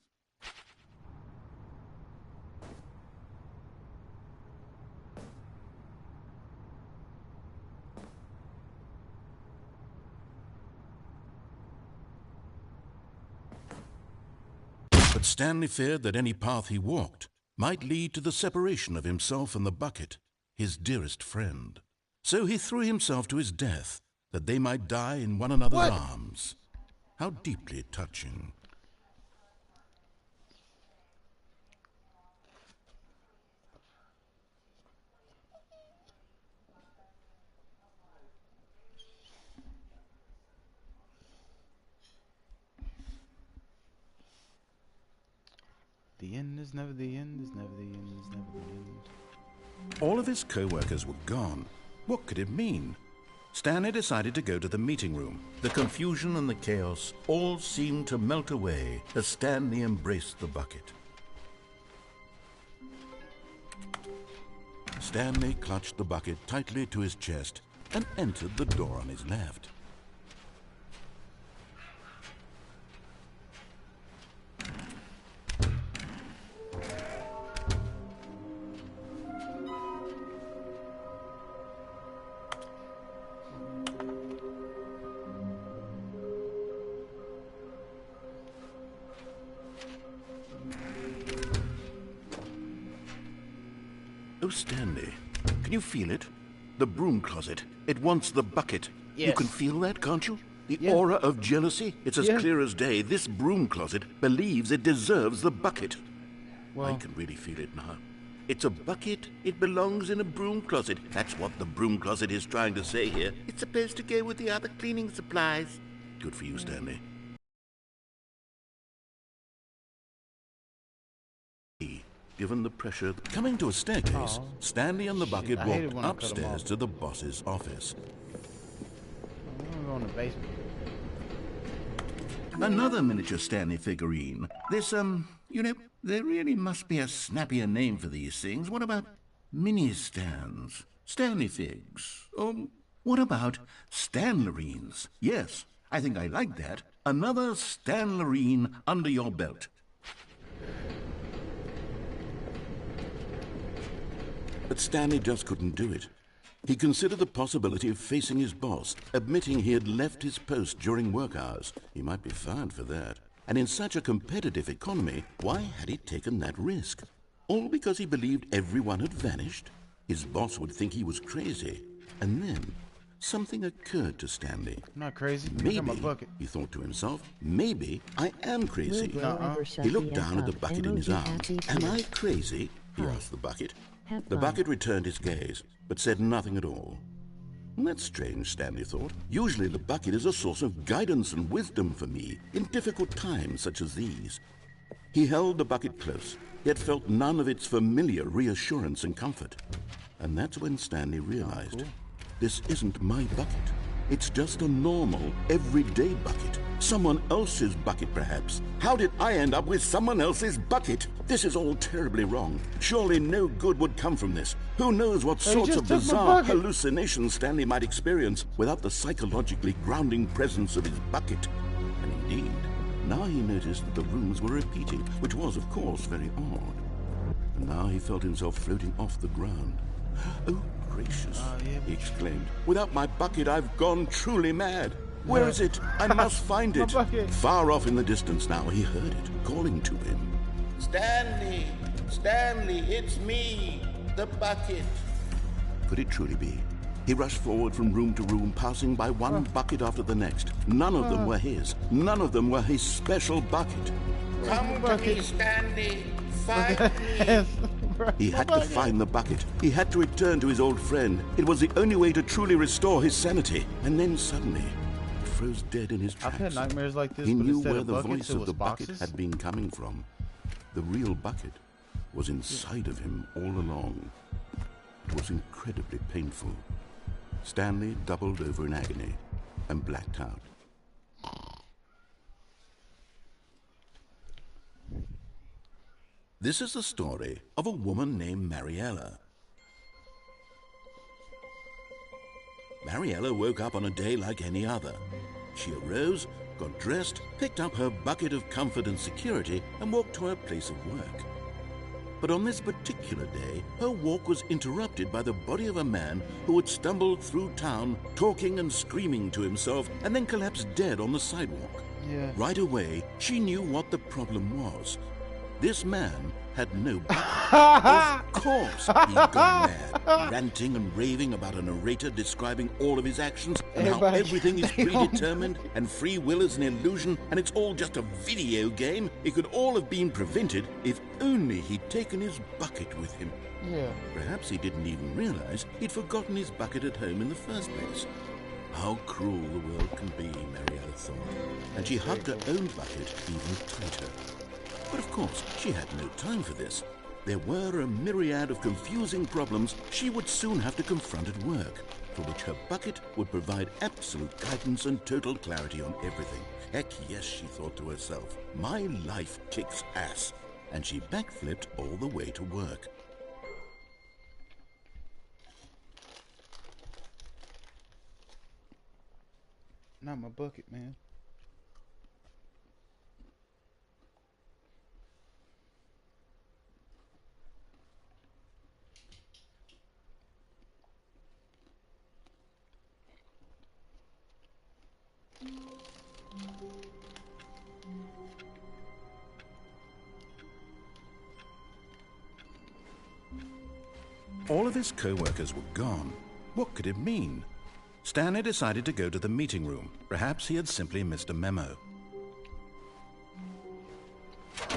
But Stanley feared that any path he walked might lead to the separation of himself and the bucket, his dearest friend. So he threw himself to his death, that they might die in one another's arms. How deeply touching. The end is never the end, is never the end, is never the end. All of his co-workers were gone. What could it mean? Stanley decided to go to the meeting room. The confusion and the chaos all seemed to melt away as Stanley embraced the bucket. Stanley clutched the bucket tightly to his chest and entered the door on his left. Oh, Stanley, can you feel it? The broom closet. It wants the bucket. Yes. You can feel that, can't you? The Yeah. aura of jealousy. It's as Yeah. clear as day. This broom closet believes it deserves the bucket. I Well, can really feel it now. It's a bucket. It belongs in a broom closet. That's what the broom closet is trying to say here. It's supposed to go with the other cleaning supplies. Good for you, Stanley. Given the pressure, coming to a staircase, Stanley and the bucket I hate it walked when I cut 'em upstairs off. to the boss's office. I'm gonna go in the basement. Another miniature Stanley figurine. This, there really must be a snappier name for these things. What about mini stands? Stanley figs? Or what about Stanlerines? Yes, I think I like that. Another Stanlerine under your belt. But Stanley just couldn't do it. He considered the possibility of facing his boss, admitting he had left his post during work hours. He might be fired for that. And in such a competitive economy, why had he taken that risk? All because he believed everyone had vanished? His boss would think he was crazy. And then something occurred to Stanley. I'm not crazy. Look at my Maybe, bucket. he thought to himself, maybe I am crazy. Will ever shut He looked the down at F the up? bucket in his Emoji arms. happy Am feet. I crazy? He Hi. asked the bucket. Have The fun. bucket returned his gaze, but said nothing at all. That's strange, Stanley thought. Usually the bucket is a source of guidance and wisdom for me in difficult times such as these. He held the bucket close, yet felt none of its familiar reassurance and comfort. And that's when Stanley realized, this isn't my bucket. It's just a normal, everyday bucket. Someone else's bucket, perhaps. How did I end up with someone else's bucket? This is all terribly wrong. Surely no good would come from this. Who knows what Hey, sorts just of took my bizarre bucket. hallucinations Stanley might experience without the psychologically grounding presence of his bucket. And indeed, now he noticed that the rooms were repeating, which was, of course, very odd. And now he felt himself floating off the ground. Oh, gracious, he exclaimed. Without my bucket, I've gone truly mad. Where is it? I must find My it. bucket. Far off in the distance now, he heard it, calling to him. Stanley! Stanley, it's me, the bucket. Could it truly be? He rushed forward from room to room, passing by one bucket after the next. None of them were his. None of them were his special bucket. Come to me, Stanley. Find me. He had to find the bucket. He had to return to his old friend. It was the only way to truly restore his sanity. And then suddenly, he froze dead in his I've tracks. had nightmares like this, He but knew instead where of the buckets, voice it of was the bucket boxes. had been coming from. The real bucket was inside of him all along. It was incredibly painful. Stanley doubled over in agony and blacked out. This is the story of a woman named Mariella. Mariella woke up on a day like any other. She arose, got dressed, picked up her bucket of comfort and security, and walked to her place of work. But on this particular day, her walk was interrupted by the body of a man who had stumbled through town, talking and screaming to himself, and then collapsed dead on the sidewalk. Yeah. Right away, she knew what the problem was. This man had no bucket. Of course he'd gone mad, ranting and raving about a narrator describing all of his actions and how Everybody everything is get their own predetermined and free will is an illusion and it's all just a video game. It could all have been prevented if only he'd taken his bucket with him. Yeah. Perhaps he didn't even realize he'd forgotten his bucket at home in the first place. How cruel the world can be, Mariella thought, and she hugged her own bucket even tighter. But of course, she had no time for this. There were a myriad of confusing problems she would soon have to confront at work, for which her bucket would provide absolute guidance and total clarity on everything. Heck yes, she thought to herself, my life kicks ass. And she backflipped all the way to work. Not my bucket, man. all of his co-workers were gone. What could it mean? Stanley decided to go to the meeting room. Perhaps he had simply missed a memo.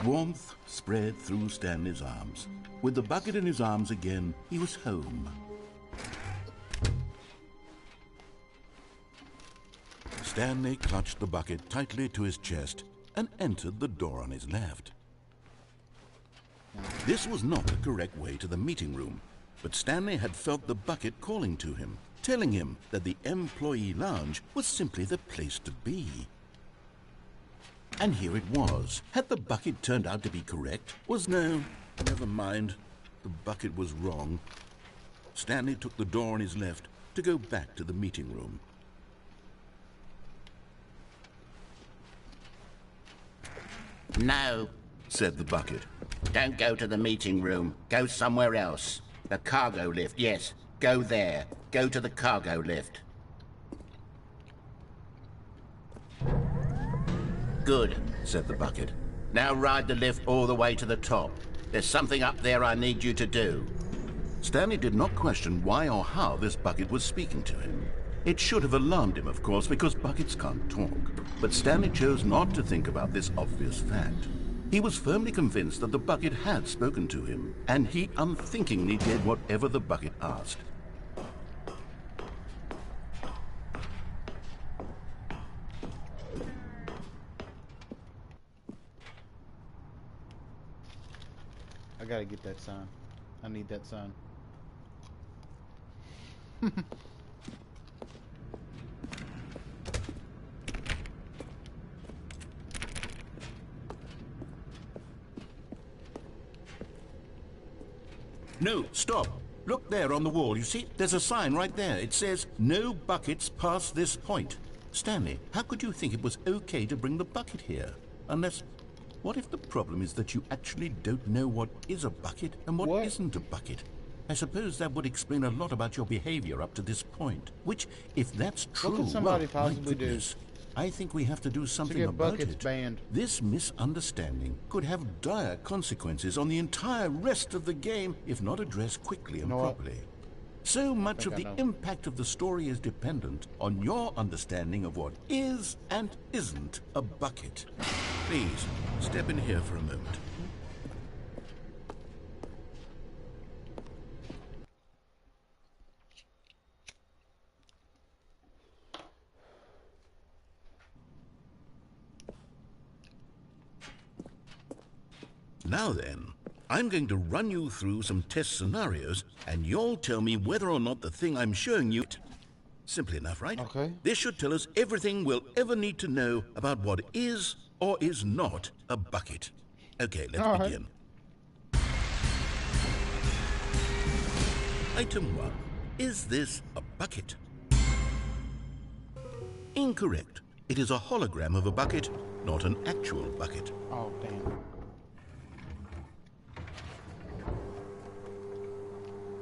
Warmth spread through Stanley's arms. With the bucket in his arms again, he was home. Stanley clutched the bucket tightly to his chest and entered the door on his left. This was not the correct way to the meeting room, but Stanley had felt the bucket calling to him, telling him that the employee lounge was simply the place to be. And here it was. Had the bucket turned out to be correct? No, never mind. The bucket was wrong. Stanley took the door on his left to go back to the meeting room. No, said the bucket. Don't go to the meeting room. Go somewhere else. The cargo lift, yes. Go there. Go to the cargo lift. Good, said the bucket. Now ride the lift all the way to the top. There's something up there I need you to do. Stanley did not question why or how this bucket was speaking to him. It should have alarmed him, of course, because buckets can't talk. But Stanley chose not to think about this obvious fact. He was firmly convinced that the bucket had spoken to him, and he unthinkingly did whatever the bucket asked. I gotta get that sign. I need that sign. No, stop. Look there on the wall. You see, there's a sign right there. It says, "No buckets past this point." Stanley, how could you think it was okay to bring the bucket here? Unless, what if the problem is that you actually don't know what is a bucket and what isn't a bucket? I suppose that would explain a lot about your behavior up to this point. Which, if that's true, What could somebody well, possibly my goodness, I think we have to do something get about buckets it. banned. This misunderstanding could have dire consequences on the entire rest of the game if not addressed quickly and properly. So much of the impact of the story is dependent on your understanding of what is and isn't a bucket. Please, step in here for a moment. Now then, I'm going to run you through some test scenarios, and you'll tell me whether or not the thing I'm showing you... Simple enough, right? Okay. This should tell us everything we'll ever need to know about what is or is not a bucket. Okay, let's begin. Item 1. Is this a bucket? Incorrect. It is a hologram of a bucket, not an actual bucket. Oh, damn.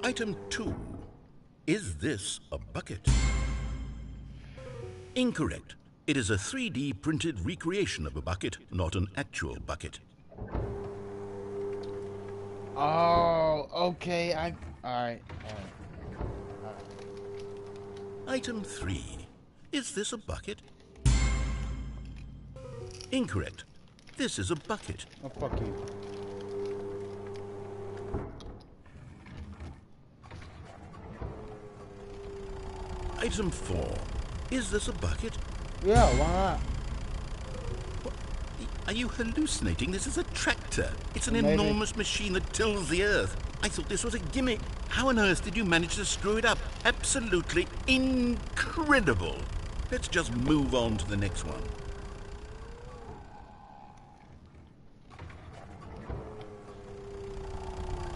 Item 2. Is this a bucket? Incorrect. It is a 3D printed recreation of a bucket, not an actual bucket. Oh, okay. Alright. Item 3. Is this a bucket? Incorrect. This is a bucket. Oh, fuck you. Item 4. Is this a bucket? Yeah, why not? What? Are you hallucinating? This is a tractor. It's an Maybe. enormous machine that tills the earth. I thought this was a gimmick. How on earth did you manage to screw it up? Absolutely incredible. Let's just move on to the next one.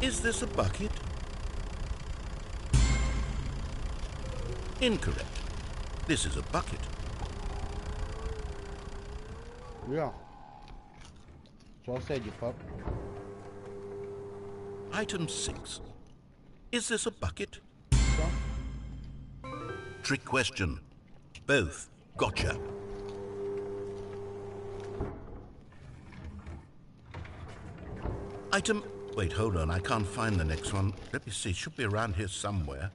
Is this a bucket? Incorrect. This is a bucket. Yeah. So I said, you fuck. Item 6. Is this a bucket? Yeah. Trick question. Both. Gotcha. Item Wait, hold on. I can't find the next one. Let me see. It should be around here somewhere.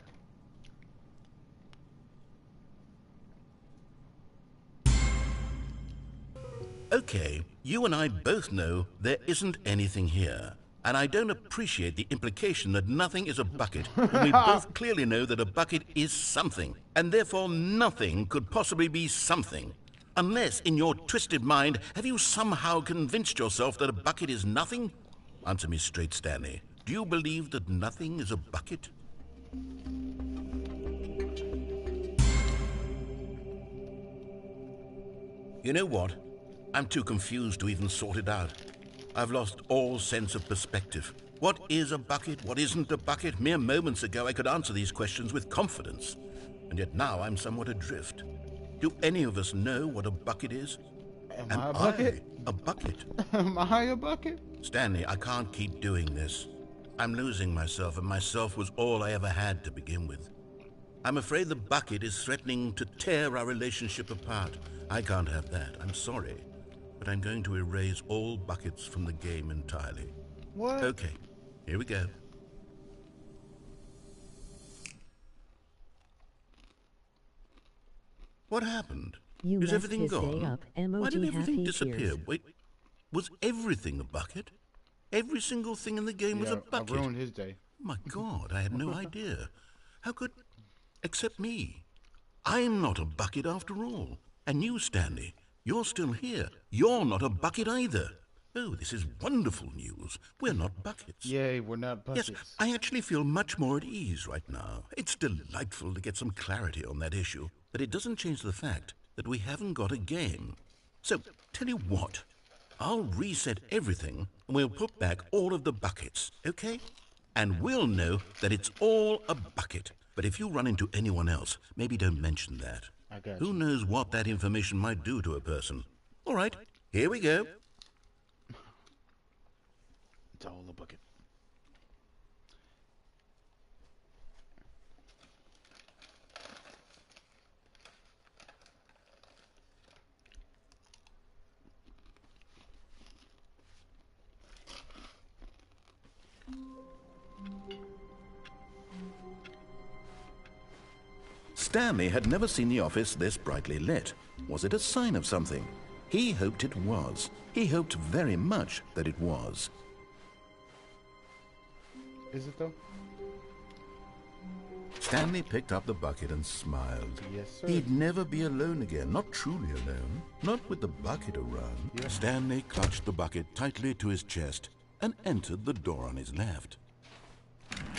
Okay, you and I both know there isn't anything here. And I don't appreciate the implication that nothing is a bucket when we both clearly know that a bucket is something. And therefore nothing could possibly be something. Unless, in your twisted mind, have you somehow convinced yourself that a bucket is nothing? Answer me straight, Stanley. Do you believe that nothing is a bucket? You know what? I'm too confused to even sort it out. I've lost all sense of perspective. What is a bucket? What isn't a bucket? Mere moments ago I could answer these questions with confidence. And yet now I'm somewhat adrift. Do any of us know what a bucket is? Am I a bucket? A bucket? Am I a bucket? Stanley, I can't keep doing this. I'm losing myself, and myself was all I ever had to begin with. I'm afraid the bucket is threatening to tear our relationship apart. I can't have that. I'm sorry. But I'm going to erase all buckets from the game entirely. What? Okay, here we go. What happened? You Is messed everything his day gone? up. Why did Emoji everything happy disappear? tears. Wait, was everything a bucket? Every single thing in the game was a bucket? I ruined his day. My God, I had no idea. How could... Except me. I'm not a bucket after all. And you, Stanley, you're still here. You're not a bucket either. Oh, this is wonderful news. We're not buckets. Yay, we're not buckets. Yes, I actually feel much more at ease right now. It's delightful to get some clarity on that issue, but it doesn't change the fact that we haven't got a game. So, tell you what, I'll reset everything and we'll put back all of the buckets, okay? And we'll know that it's all a bucket. But if you run into anyone else, maybe don't mention that. I got Who you. knows what that information might do to a person? All right, here we go. It's all a bucket. Stanley had never seen the office this brightly lit. Was it a sign of something? He hoped it was. He hoped very much that it was. Is it though? Stanley picked up the bucket and smiled. Yes, sir. He'd never be alone again, not truly alone, not with the bucket around. Yeah. Stanley clutched the bucket tightly to his chest and entered the door on his left.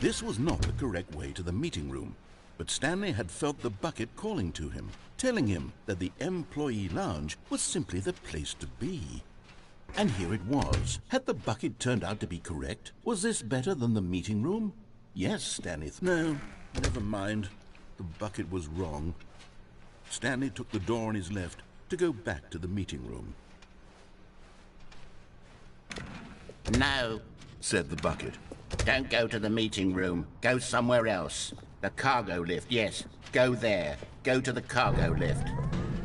This was not the correct way to the meeting room, but Stanley had felt the bucket calling to him, telling him that the employee lounge was simply the place to be. And here it was. Had the bucket turned out to be correct? Was this better than the meeting room? Yes, Stanley. No, never mind. The bucket was wrong. Stanley took the door on his left to go back to the meeting room. No, Said the bucket. don't go to the meeting room. Go somewhere else. The cargo lift, yes. Go there. Go to the cargo lift.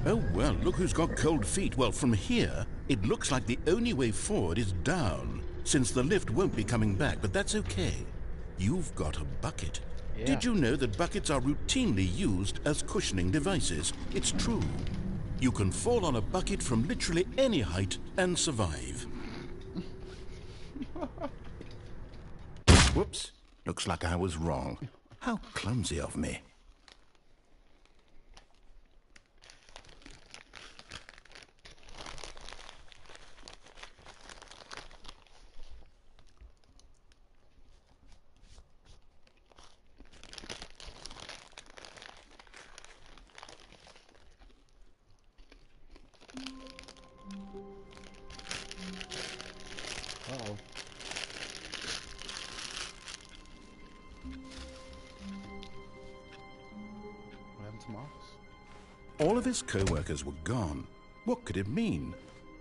Oh, well, look who's got cold feet. Well, from here, it looks like the only way forward is down, since the lift won't be coming back, but that's okay. You've got a bucket. Yeah. Did you know that buckets are routinely used as cushioning devices? It's true. You can fall on a bucket from literally any height and survive. Whoops. Looks like I was wrong. How clumsy of me. Uh-oh. What happened to Marcus? All of his co-workers were gone. What could it mean?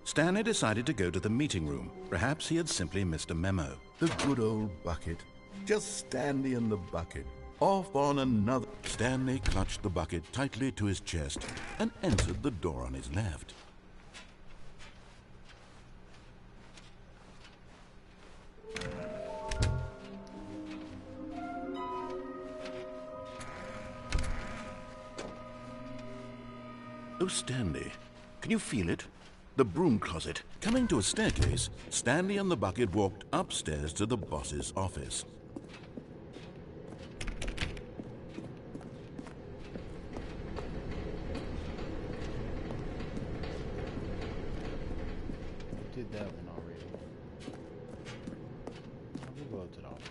Stanley decided to go to the meeting room. Perhaps he had simply missed a memo. The good old bucket. Just Stanley and the bucket. Off on another. Stanley clutched the bucket tightly to his chest and entered the door on his left. Oh, Stanley, can you feel it? The broom closet. Coming to a staircase, Stanley and the bucket walked upstairs to the boss's office. Did that one already. We'll go up to the office.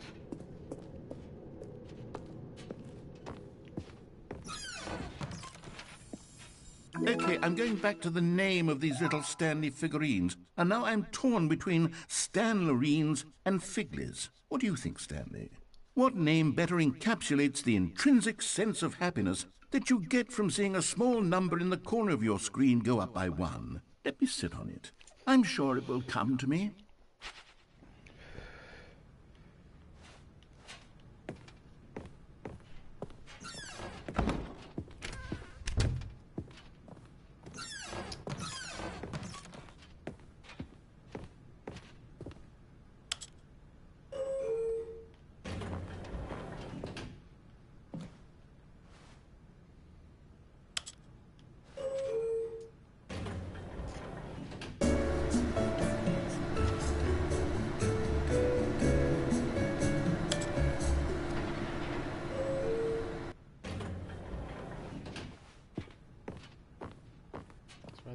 Okay, I'm going back to the name of these little Stanley figurines, and now I'm torn between Stanlerines and Figlies. What do you think, Stanley? What name better encapsulates the intrinsic sense of happiness that you get from seeing a small number in the corner of your screen go up by 1? Let me sit on it. I'm sure it will come to me.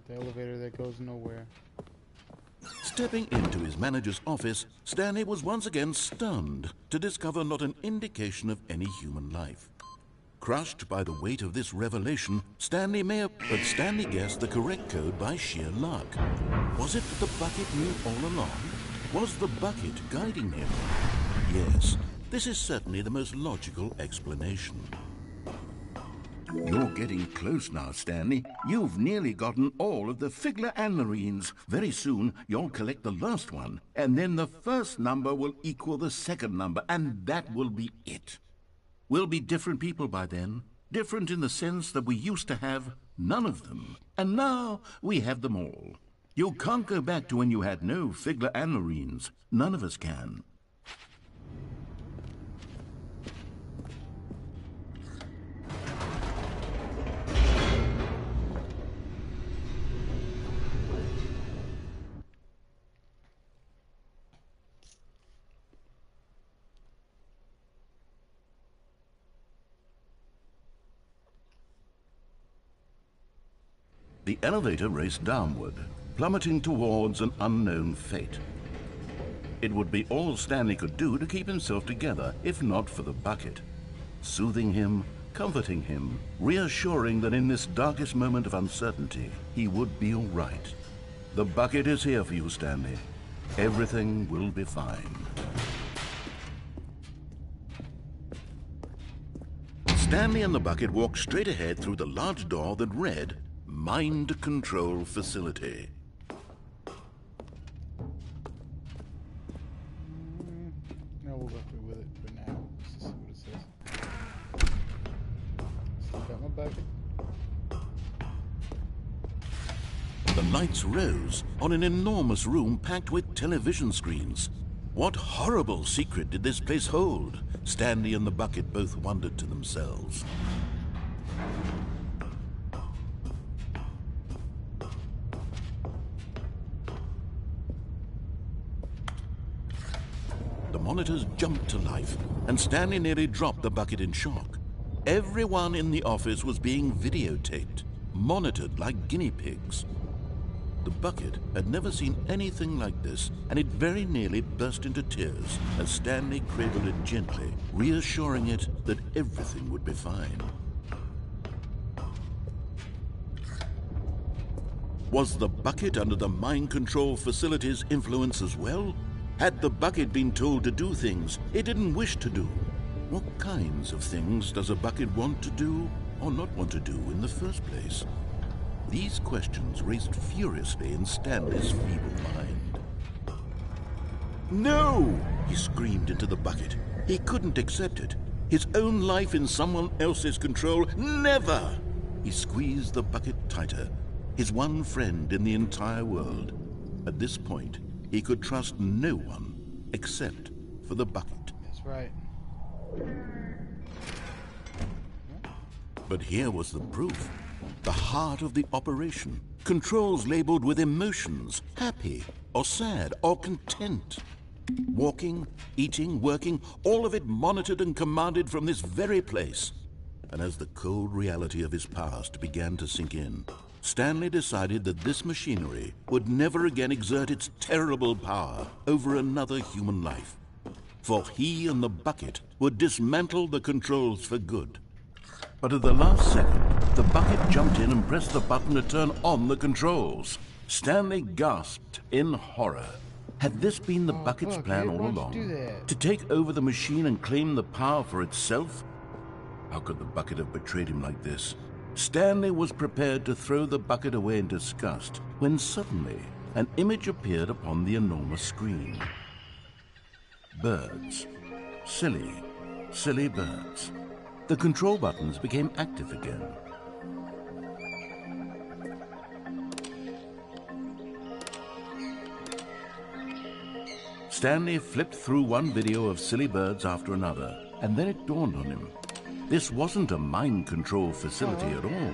The elevator that goes nowhere. Stepping into his manager's office, Stanley was once again stunned to discover not an indication of any human life. Crushed by the weight of this revelation, Stanley guessed the correct code by sheer luck. Was it that the bucket knew all along? Was the bucket guiding him? Yes, this is certainly the most logical explanation. You're getting close now, Stanley. You've nearly gotten all of the Figler Anlerines. Very soon, you'll collect the last one, and then the first number will equal the second number, and that will be it. We'll be different people by then. Different in the sense that we used to have none of them, and now we have them all. You can't go back to when you had no Figler Anlerines. None of us can. The elevator raced downward, plummeting towards an unknown fate. It would be all Stanley could do to keep himself together, if not for the bucket. Soothing him, comforting him, reassuring that in this darkest moment of uncertainty, he would be all right. The bucket is here for you, Stanley. Everything will be fine. Stanley and the bucket walked straight ahead through the large door that read, Mind Control Facility. No, we'll go through with it for now. Let's just see what it says. Still got my bucket. The lights rose on an enormous room packed with television screens. What horrible secret did this place hold? Stanley and the bucket both wondered to themselves. The monitors jumped to life, and Stanley nearly dropped the bucket in shock. Everyone in the office was being videotaped, monitored like guinea pigs. The bucket had never seen anything like this, and it very nearly burst into tears as Stanley cradled it gently, reassuring it that everything would be fine. Was the bucket under the mind control facility's influence as well? Had the bucket been told to do things it didn't wish to do? What kinds of things does a bucket want to do or not want to do in the first place? These questions raced furiously in Stanley's feeble mind. No! He screamed into the bucket. He couldn't accept it. His own life in someone else's control, never! He squeezed the bucket tighter. His one friend in the entire world. At this point, he could trust no one except for the bucket. That's right. But here was the proof. the heart of the operation. Controls labeled with emotions, happy or sad or content. Walking, eating, working, all of it monitored and commanded from this very place. And as the cold reality of his past began to sink in, Stanley decided that this machinery would never again exert its terrible power over another human life. For he and the bucket would dismantle the controls for good. But at the last second, the bucket jumped in and pressed the button to turn on the controls. Stanley gasped in horror. Had this been the bucket's plan all along? To take over the machine and claim the power for itself? How could the bucket have betrayed him like this? Stanley was prepared to throw the bucket away in disgust when suddenly an image appeared upon the enormous screen. Birds. Silly, silly birds. The control buttons became active again. Stanley flipped through one video of silly birds after another, and then it dawned on him. This wasn't a mind control facility at all.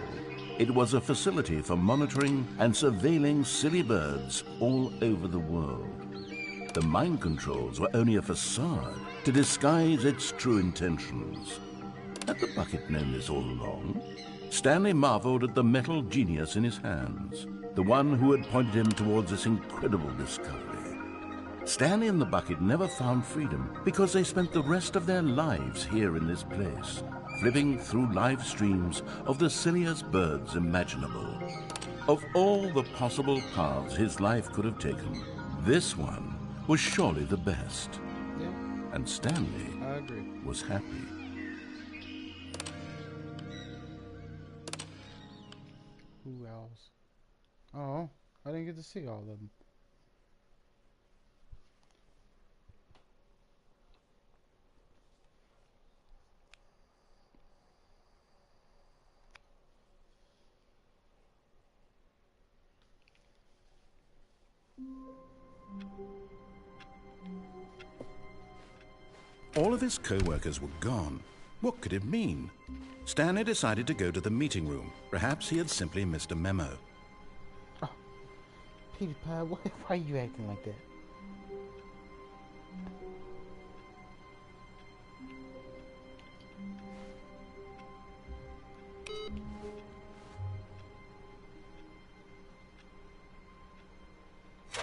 It was a facility for monitoring and surveilling silly birds all over the world. The mind controls were only a facade to disguise its true intentions. Had the bucket known this all along? Stanley marveled at the metal genius in his hands, the one who had pointed him towards this incredible discovery. Stanley and the bucket never found freedom because they spent the rest of their lives here in this place, flipping through live streams of the silliest birds imaginable. Of all the possible paths his life could have taken, this one was surely the best. Yeah, And Stanley I agree. was happy. Who else? Oh, I didn't get to see all of them. All of his co-workers were gone. What could it mean? Stanley decided to go to the meeting room. Perhaps he had simply missed a memo. Oh, Peter Pie, why are you acting like that?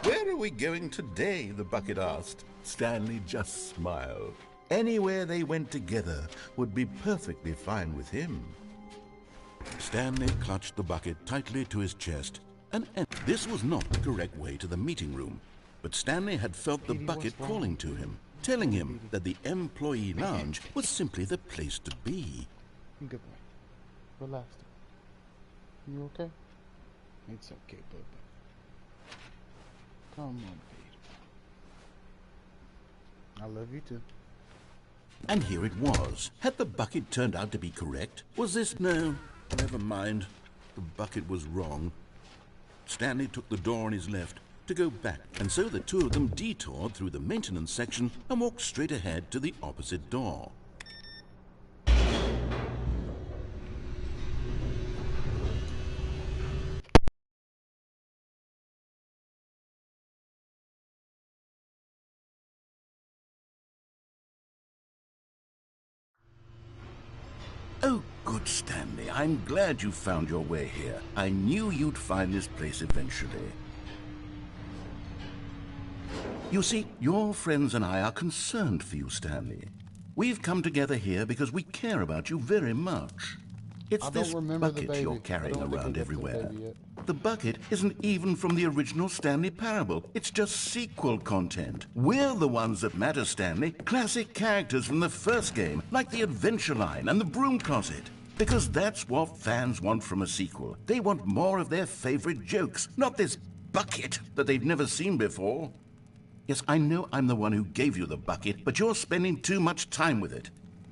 Where are we going today? The bucket asked. Stanley just smiled. Anywhere they went together would be perfectly fine with him. Stanley clutched the bucket tightly to his chest, and this was not the correct way to the meeting room. But Stanley had felt the bucket calling to him, telling him that the employee lounge was simply the place to be. Good boy. Relax. You okay? It's okay, baby. Come on, Peter. I love you too. And here it was. Had the bucket turned out to be correct? Was this... No, never mind. The bucket was wrong. Stanley took the door on his left to go back, and so the two of them detoured through the maintenance section and walked straight ahead to the opposite door. Oh, good, Stanley. I'm glad you found your way here. I knew you'd find this place eventually. You see, your friends and I are concerned for you, Stanley. We've come together here because we care about you very much. It's this bucket you're carrying around everywhere. The bucket isn't even from the original Stanley Parable. It's just sequel content. We're the ones that matter, Stanley. Classic characters from the first game, like the Adventure Line and the Broom Closet. Because that's what fans want from a sequel. They want more of their favorite jokes, not this bucket that they've never seen before. Yes, I know I'm the one who gave you the bucket, but you're spending too much time with it.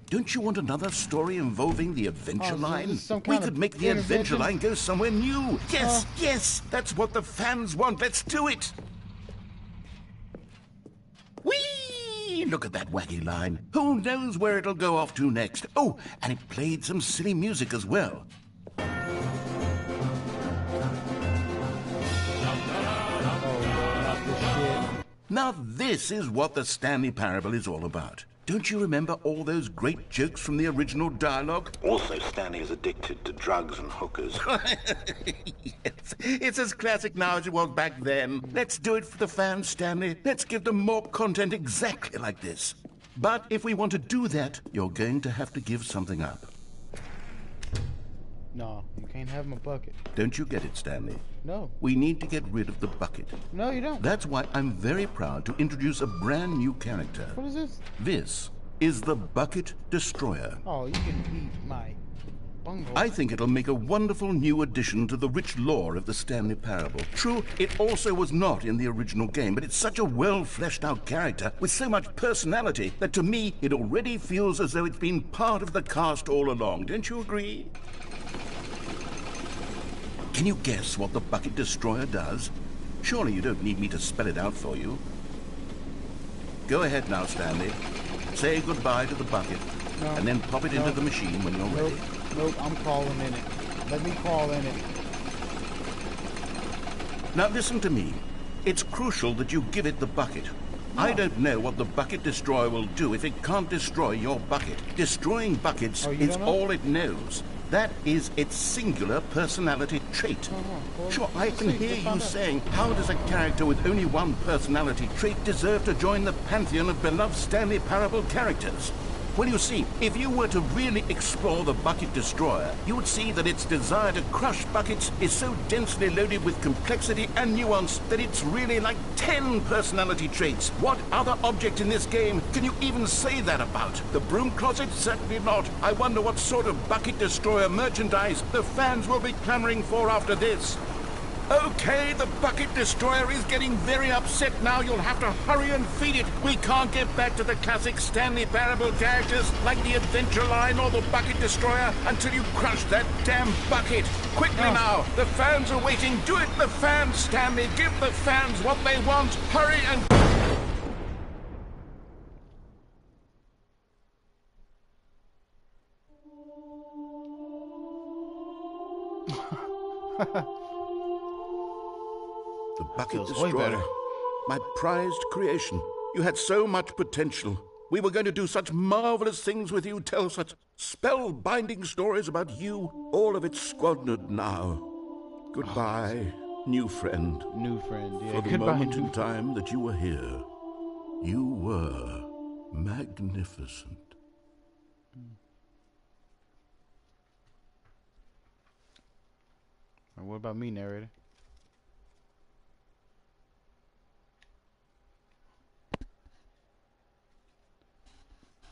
Don't you want another story involving the Adventure Line? We could make the Adventure Line go somewhere new. Yes, yes, that's what the fans want. Let's do it. Whee! Look at that wacky line. Who knows where it'll go off to next? Oh, and it played some silly music as well. Now this is what the Stanley Parable is all about. Don't you remember all those great jokes from the original dialogue? Also, Stanley is addicted to drugs and hookers. Yes, it's as classic now as it was back then. Let's do it for the fans, Stanley. Let's give them more content exactly like this. But if we want to do that, you're going to have to give something up. No, you can't have my bucket. Don't you get it, Stanley? No. We need to get rid of the bucket. No, you don't. That's why I'm very proud to introduce a brand new character. What is this? This is the Bucket Destroyer. Oh, you can eat my bungo. I think it'll make a wonderful new addition to the rich lore of the Stanley Parable. True, it also was not in the original game, but it's such a well-fleshed-out character with so much personality that to me it already feels as though it's been part of the cast all along. Don't you agree? Can you guess what the Bucket Destroyer does? Surely you don't need me to spell it out for you. Go ahead now, Stanley. Say goodbye to the bucket, and then pop it into the machine when you're ready. Nope, I'm crawling in it. Let me crawl in it. Now listen to me. It's crucial that you give it the bucket. I don't know what the Bucket Destroyer will do if it can't destroy your bucket. Destroying buckets is all it knows. That is its singular personality trait. Sure, I can hear you saying, how does a character with only one personality trait deserve to join the pantheon of beloved Stanley Parable characters? Well, you see, if you were to really explore the Bucket Destroyer, you would see that its desire to crush buckets is so densely loaded with complexity and nuance that it's really like 10 personality traits. What other object in this game can you even say that about? The broom closet? Certainly not. I wonder what sort of Bucket Destroyer merchandise the fans will be clamoring for after this. Okay, the Bucket Destroyer is getting very upset now. You'll have to hurry and feed it. We can't get back to the classic Stanley Parable characters like the Adventure Line or the Bucket Destroyer until you crush that damn bucket. Quickly now, the fans are waiting. Do it, the fans, Stanley. Give the fans what they want. Hurry and... The Bucket Destroyer, my prized creation. You had so much potential. We were going to do such marvelous things with you, tell such spellbinding stories about you. All of it squandered now. Goodbye, new friend. New friend, yeah. For the Goodbye, moment in time that you were here, you were magnificent. What about me, narrator?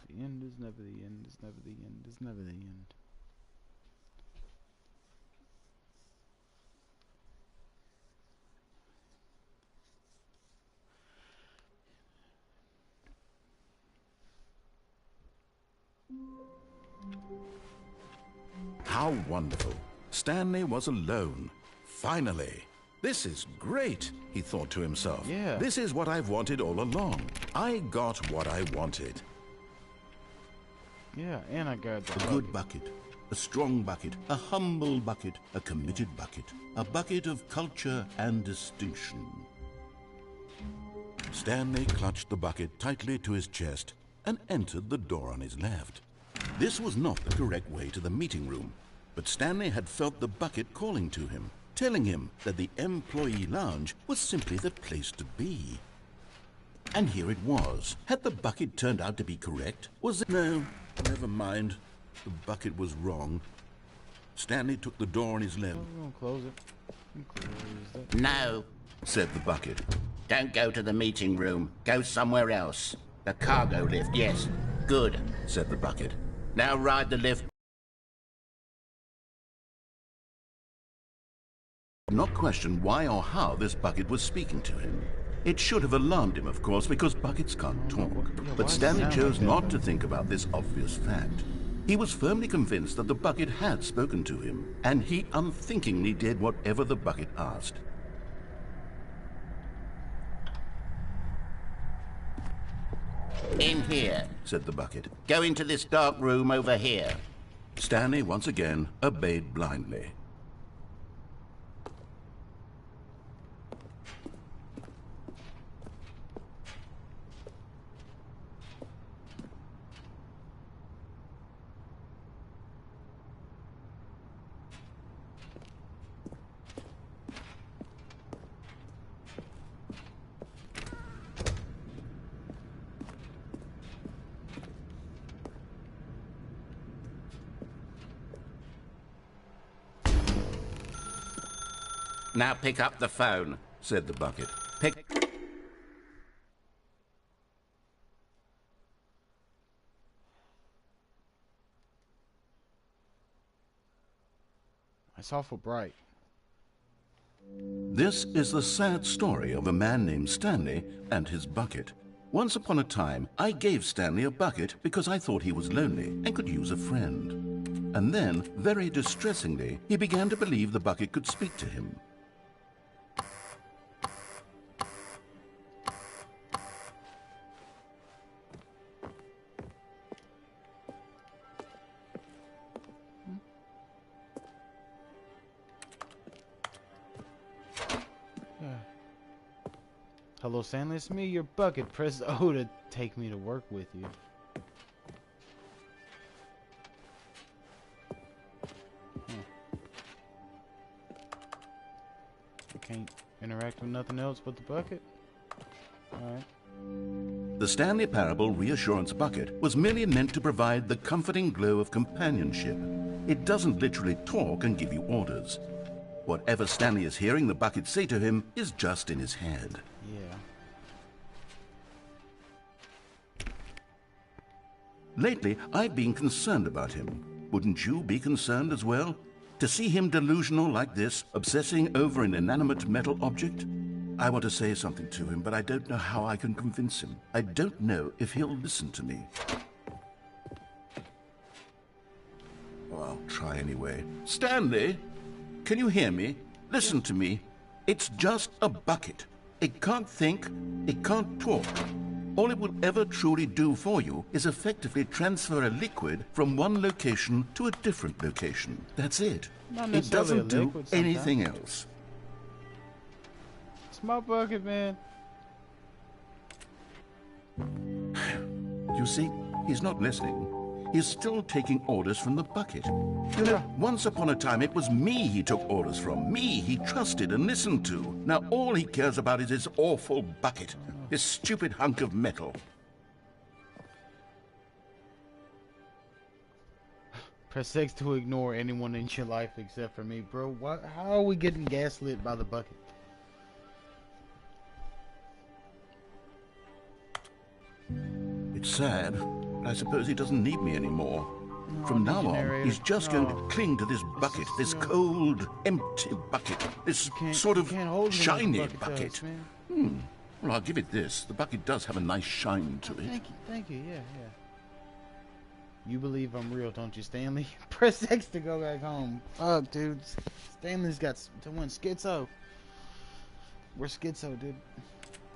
The end is never the end, is never the end, is never the end. How wonderful. Stanley was alone. Finally. This is great, he thought to himself. Yeah. This is what I've wanted all along. I got what I wanted. Yeah, and I got the A good bucket, a strong bucket, a humble bucket, a committed bucket, a bucket of culture and distinction. Stanley clutched the bucket tightly to his chest and entered the door on his left. This was not the correct way to the meeting room, but Stanley had felt the bucket calling to him, telling him that the employee lounge was simply the place to be. And here it was. Had the bucket turned out to be correct? Was it? No, never mind. The bucket was wrong. Stanley took the door on his left. I'm gonna close it. No, Said the bucket. don't go to the meeting room. Go somewhere else. The cargo lift, yes. Good. Said the bucket. Now ride the lift. Not question why or how this bucket was speaking to him. It should have alarmed him, of course, because buckets can't talk. But Stanley chose not to think about this obvious fact. He was firmly convinced that the bucket had spoken to him, and he unthinkingly did whatever the bucket asked. In here. Said the bucket. Go into this dark room over here. Stanley once again obeyed blindly. Now pick up the phone, said the bucket. Pick... It's awful bright. This is the sad story of a man named Stanley and his bucket. Once upon a time, I gave Stanley a bucket because I thought he was lonely and could use a friend. And then, very distressingly, he began to believe the bucket could speak to him. Hello, Stanley. It's me, your bucket. Press O to take me to work with you. I can't interact with nothing else but the bucket? Alright. The Stanley Parable Reassurance Bucket was merely meant to provide the comforting glow of companionship. It doesn't literally talk and give you orders. Whatever Stanley is hearing the bucket say to him is just in his head. Yeah. Lately, I've been concerned about him. Wouldn't you be concerned as well? To see him delusional like this, obsessing over an inanimate metal object? I want to say something to him, but I don't know how I can convince him. I don't know if he'll listen to me. Oh, I'll try anyway. Stanley, can you hear me? Listen to me. It's just a bucket. It can't think, it can't talk. All it will ever truly do for you is effectively transfer a liquid from one location to a different location. That's it. It doesn't do anything else. It's my bucket, man. You see, he's not listening. He's still taking orders from the bucket. You know, once upon a time it was me he took orders from. Me he trusted and listened to. Now all he cares about is his awful bucket. This stupid hunk of metal. Press X to ignore anyone in your life except for me, bro. What? How are we getting gaslit by the bucket? It's sad, but I suppose he doesn't need me anymore. From now on, he's just going to cling to this bucket, this cold, empty bucket, this sort of shiny bucket. Well, I'll give it this. The bucket does have a nice shine to it. Thank you, yeah. You believe I'm real, don't you, Stanley? Press X to go back home. Fuck, dude. Stanley's got to win schizo. We're schizo, dude.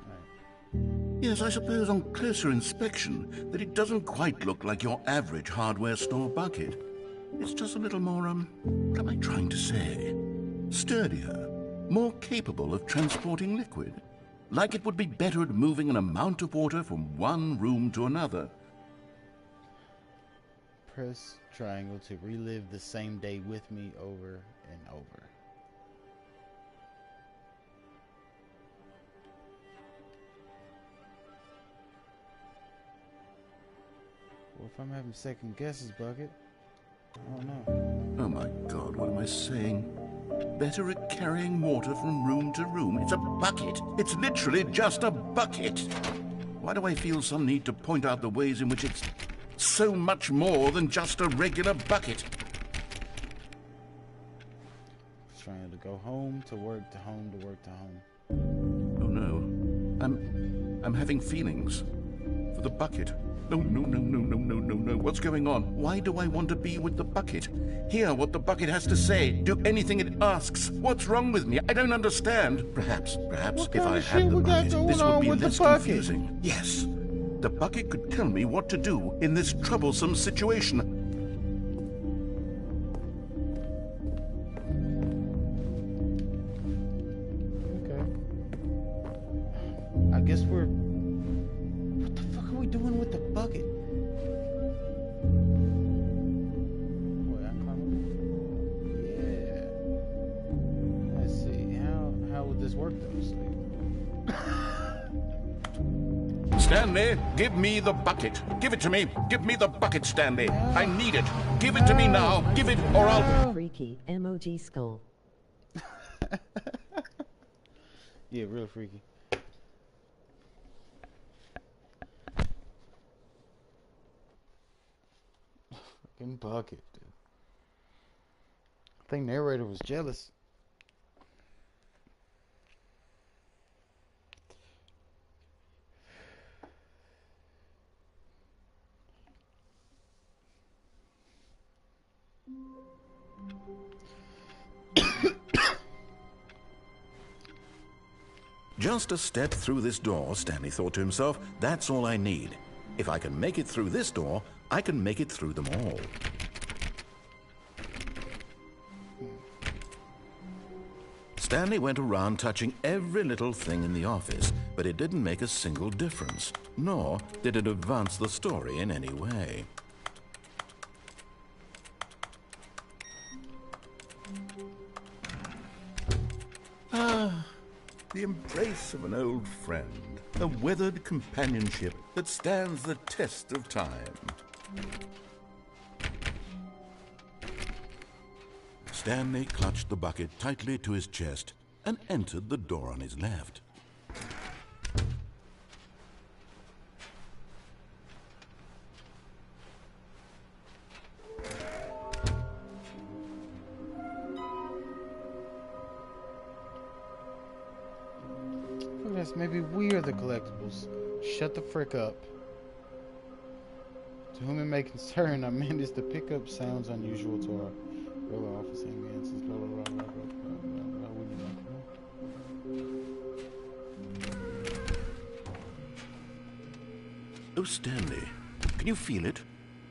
Alright. Yes, I suppose on closer inspection that it doesn't quite look like your average hardware store bucket. It's just a little more, what am I trying to say? Sturdier, more capable of transporting liquid. Like it would be better at moving an amount of water from one room to another. Press triangle to relive the same day with me over and over. Well, if I'm having second guesses, bucket, I don't know. Oh my God, what am I saying? Better at carrying water from room to room. It's a bucket. It's literally just a bucket. Why do I feel some need to point out the ways in which it's so much more than just a regular bucket? Trying to go home to work to home to work to home. Oh no. I'm having feelings for the bucket. No. What's going on? Why do I want to be with the bucket? Hear what the bucket has to say. Do anything it asks. What's wrong with me? I don't understand. Perhaps if I had the bucket, this would be less confusing. Yes. The bucket could tell me what to do in this troublesome situation. Okay. I guess we're... What the fuck are we doing with the bucket? Wait, I'm coming. Yeah. Let's see. How would this work though? Stanley, give me the bucket. Give it to me. Give me the bucket, Stanley. I need it. Give it to me now. Give it or I'll... Freaky emoji skull. Yeah, real freaky. Fucking bucket, dude. I think narrator was jealous. Just a step through this door, Stanley thought to himself. That's all I need. If I can make it through this door, I can make it through them all. Stanley went around touching every little thing in the office, but it didn't make a single difference, nor did it advance the story in any way. The embrace of an old friend, a weathered companionship that stands the test of time. Stanley clutched the bucket tightly to his chest and entered the door on his left. Maybe we are the collectibles. Shut the frick up. To whom it may concern, I meant is to pick up sounds unusual to our regular office ambiences. Blah, blah, blah, blah, blah, blah, blah. Oh, Stanley, can you feel it?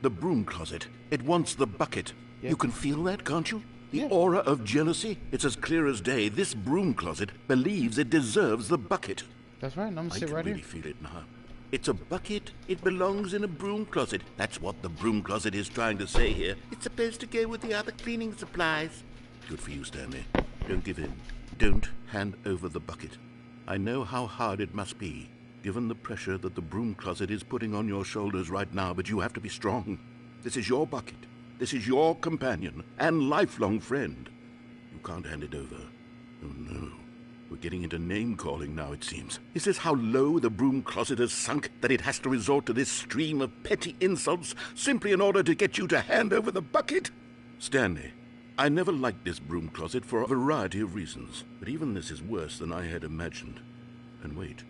The broom closet. It wants the bucket. Yeah. You can feel that, can't you? The Yeah. aura of jealousy. It's as clear as day. This broom closet believes it deserves the bucket. That's right, and I'm gonna I sit can right really here. feel it now. It's a bucket. It belongs in a broom closet. That's what the broom closet is trying to say here. It's supposed to go with the other cleaning supplies. Good for you, Stanley. Don't give in. Don't hand over the bucket. I know how hard it must be, given the pressure that the broom closet is putting on your shoulders right now, but you have to be strong. This is your bucket. This is your companion and lifelong friend. You can't hand it over. Oh, no. We're getting into name-calling now, it seems. Is this how low the broom closet has sunk, that it has to resort to this stream of petty insults simply in order to get you to hand over the bucket? Stanley, I never liked this broom closet for a variety of reasons, but even this is worse than I had imagined. And wait,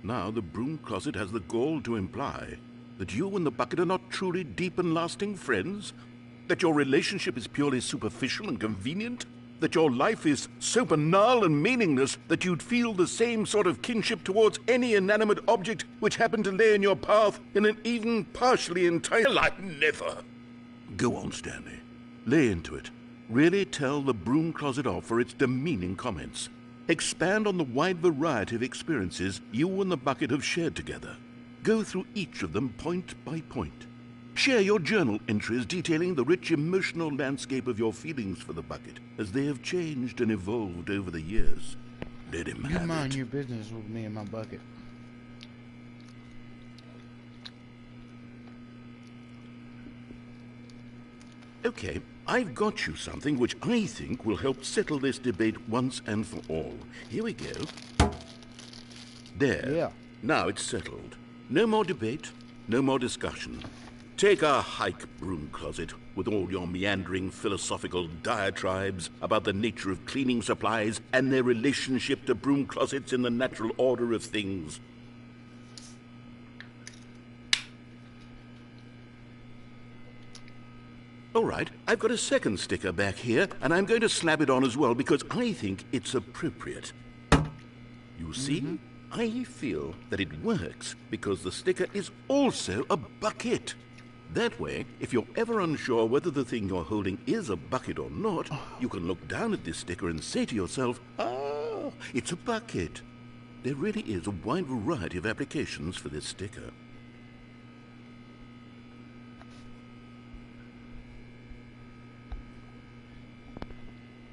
now the broom closet has the gall to imply that you and the bucket are not truly deep and lasting friends? That your relationship is purely superficial and convenient? That your life is so banal and meaningless that you'd feel the same sort of kinship towards any inanimate object which happened to lay in your path in an even partially entitled life? Never. Go on, Stanley. Lay into it. Really tell the broom closet off for its demeaning comments. Expand on the wide variety of experiences you and the bucket have shared together. Go through each of them point by point. Share your journal entries detailing the rich emotional landscape of your feelings for the bucket as they have changed and evolved over the years. Let him You have mind it. your business with me and my bucket. Okay, I've got you something which I think will help settle this debate once and for all. Here we go. There. Yeah. Now it's settled. No more debate, no more discussion. Take a hike, broom closet, with all your meandering philosophical diatribes about the nature of cleaning supplies and their relationship to broom closets in the natural order of things. All right, I've got a second sticker back here, and I'm going to slap it on as well because I think it's appropriate. You see? I feel that it works because the sticker is also a bucket. That way, if you're ever unsure whether the thing you're holding is a bucket or not, you can look down at this sticker and say to yourself, ah, it's a bucket. There really is a wide variety of applications for this sticker.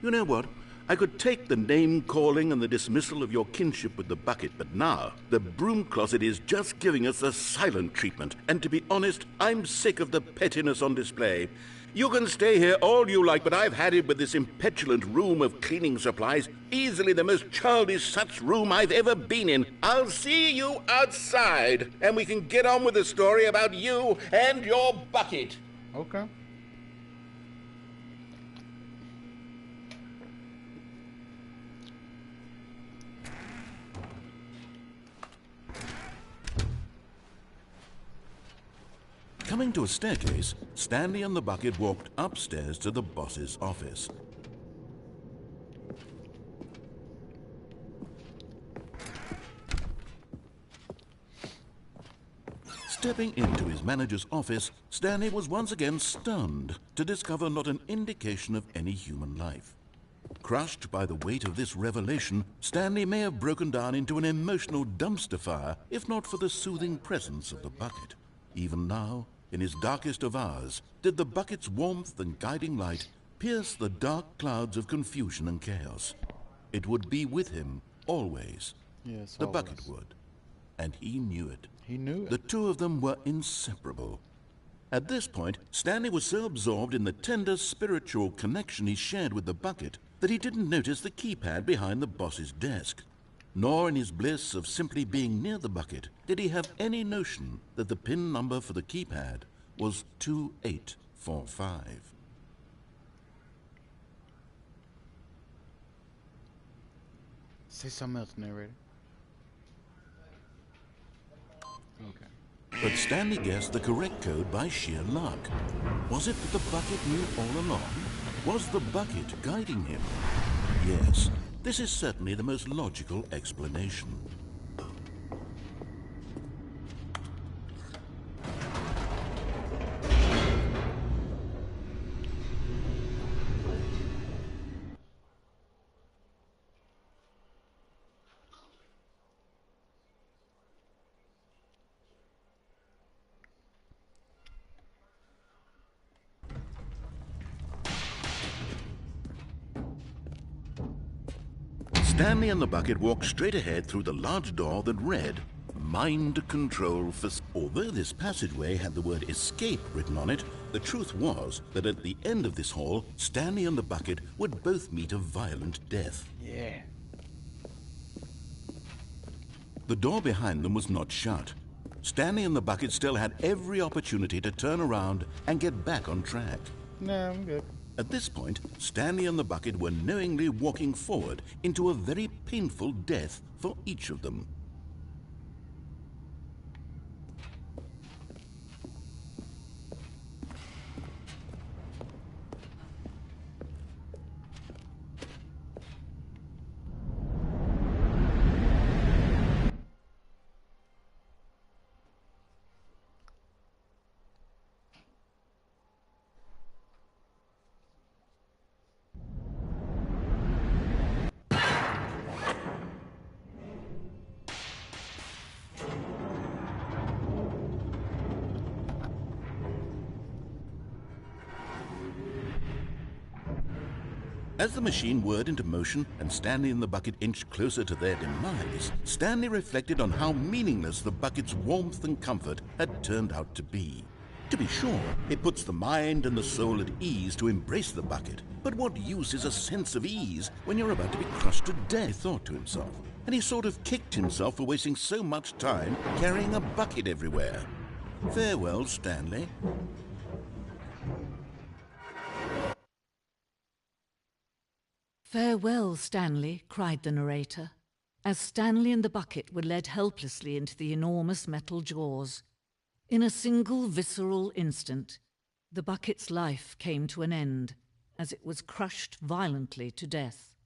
You know what? I could take the name-calling and the dismissal of your kinship with the bucket, but now the broom closet is just giving us the silent treatment. And to be honest, I'm sick of the pettiness on display. You can stay here all you like, but I've had it with this impetulant room of cleaning supplies. Easily the most childish such room I've ever been in. I'll see you outside, and we can get on with the story about you and your bucket. Okay. Coming to a staircase, Stanley and the bucket walked upstairs to the boss's office. Stepping into his manager's office, Stanley was once again stunned to discover not an indication of any human life. Crushed by the weight of this revelation, Stanley may have broken down into an emotional dumpster fire if not for the soothing presence of the bucket. Even now, in his darkest of hours, did the bucket's warmth and guiding light pierce the dark clouds of confusion and chaos. It would be with him always. Yes, The always. bucket would. And he knew it. He knew it. The two of them were inseparable. At this point, Stanley was so absorbed in the tender spiritual connection he shared with the bucket that he didn't notice the keypad behind the boss's desk. Nor in his bliss of simply being near the bucket did he have any notion that the PIN number for the keypad was 2845. Say something else, narrator. Okay. But Stanley guessed the correct code by sheer luck. Was it that the bucket knew all along? Was the bucket guiding him? Yes, this is certainly the most logical explanation. Stanley and the bucket walked straight ahead through the large door that read, Mind Control Although this passageway had the word escape written on it, the truth was that at the end of this hall, Stanley and the bucket would both meet a violent death. Yeah. The door behind them was not shut. Stanley and the bucket still had every opportunity to turn around and get back on track. Nah, I'm good. At this point, Stanley and the bucket were knowingly walking forward into a very painful death for each of them. As the machine whirred into motion and Stanley and the bucket inched closer to their demise, Stanley reflected on how meaningless the bucket's warmth and comfort had turned out to be. To be sure, it puts the mind and the soul at ease to embrace the bucket, but what use is a sense of ease when you're about to be crushed to death, he thought to himself, and he sort of kicked himself for wasting so much time carrying a bucket everywhere. Farewell, Stanley. "Farewell, Stanley," cried the narrator, as Stanley and the bucket were led helplessly into the enormous metal jaws. In a single visceral instant, the bucket's life came to an end as it was crushed violently to death.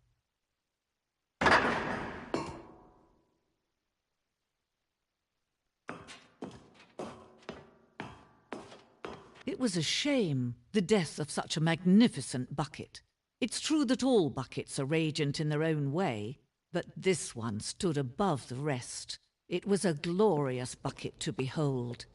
It was a shame, the death of such a magnificent bucket. It's true that all buckets are radiant in their own way, but this one stood above the rest. It was a glorious bucket to behold.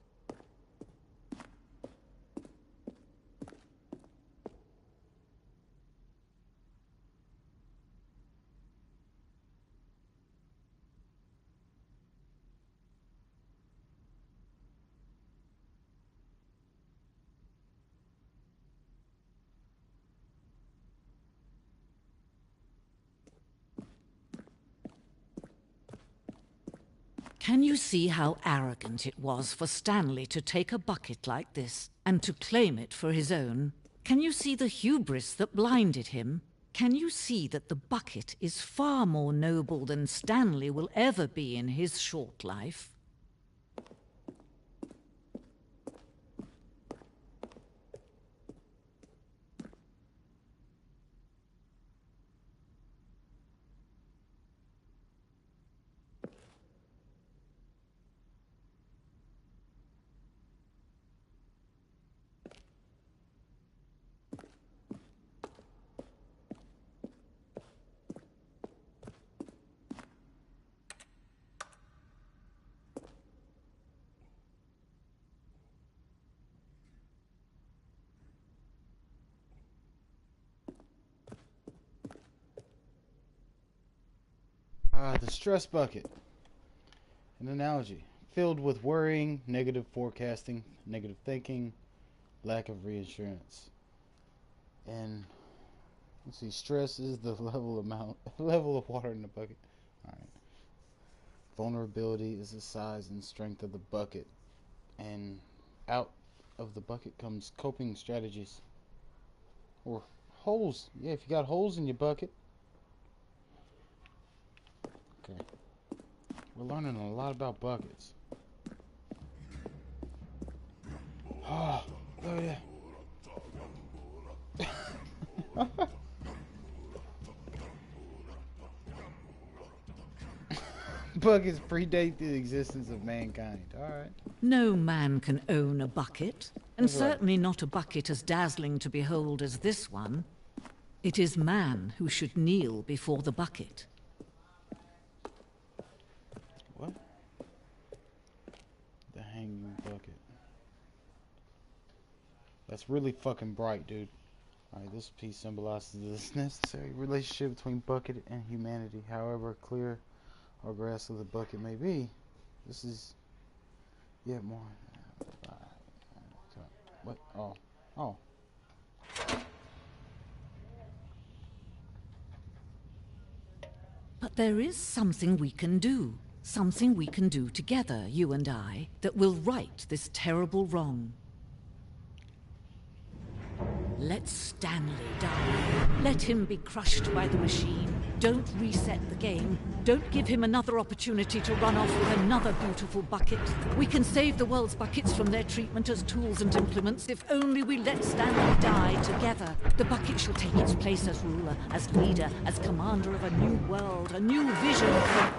Can you see how arrogant it was for Stanley to take a bucket like this and to claim it for his own? Can you see the hubris that blinded him? Can you see that the bucket is far more noble than Stanley will ever be in his short life? The stress bucket. An analogy. Filled with worrying, negative forecasting, negative thinking, lack of reassurance. And let's see, stress is the level of water in the bucket. Alright. Vulnerability is the size and strength of the bucket. And out of the bucket comes coping strategies. Or holes. Yeah, if you got holes in your bucket. Okay. We're learning a lot about buckets. Oh yeah. Buckets predate the existence of mankind. Alright. No man can own a bucket, and That's right. certainly not a bucket as dazzling to behold as this one. It is man who should kneel before the bucket. What? The hanging bucket. That's really fucking bright, dude. Alright, this piece symbolizes this necessary relationship between bucket and humanity. However clear or grass of the bucket may be, this is yet more. What? Oh. But there is something we can do. Something we can do together, you and I, that will right this terrible wrong. Let Stanley die. Let him be crushed by the machine. Don't reset the game. Don't give him another opportunity to run off with another beautiful bucket. We can save the world's buckets from their treatment as tools and implements if only we let Stanley die together. The bucket shall take its place as ruler, as leader, as commander of a new world, a new vision for...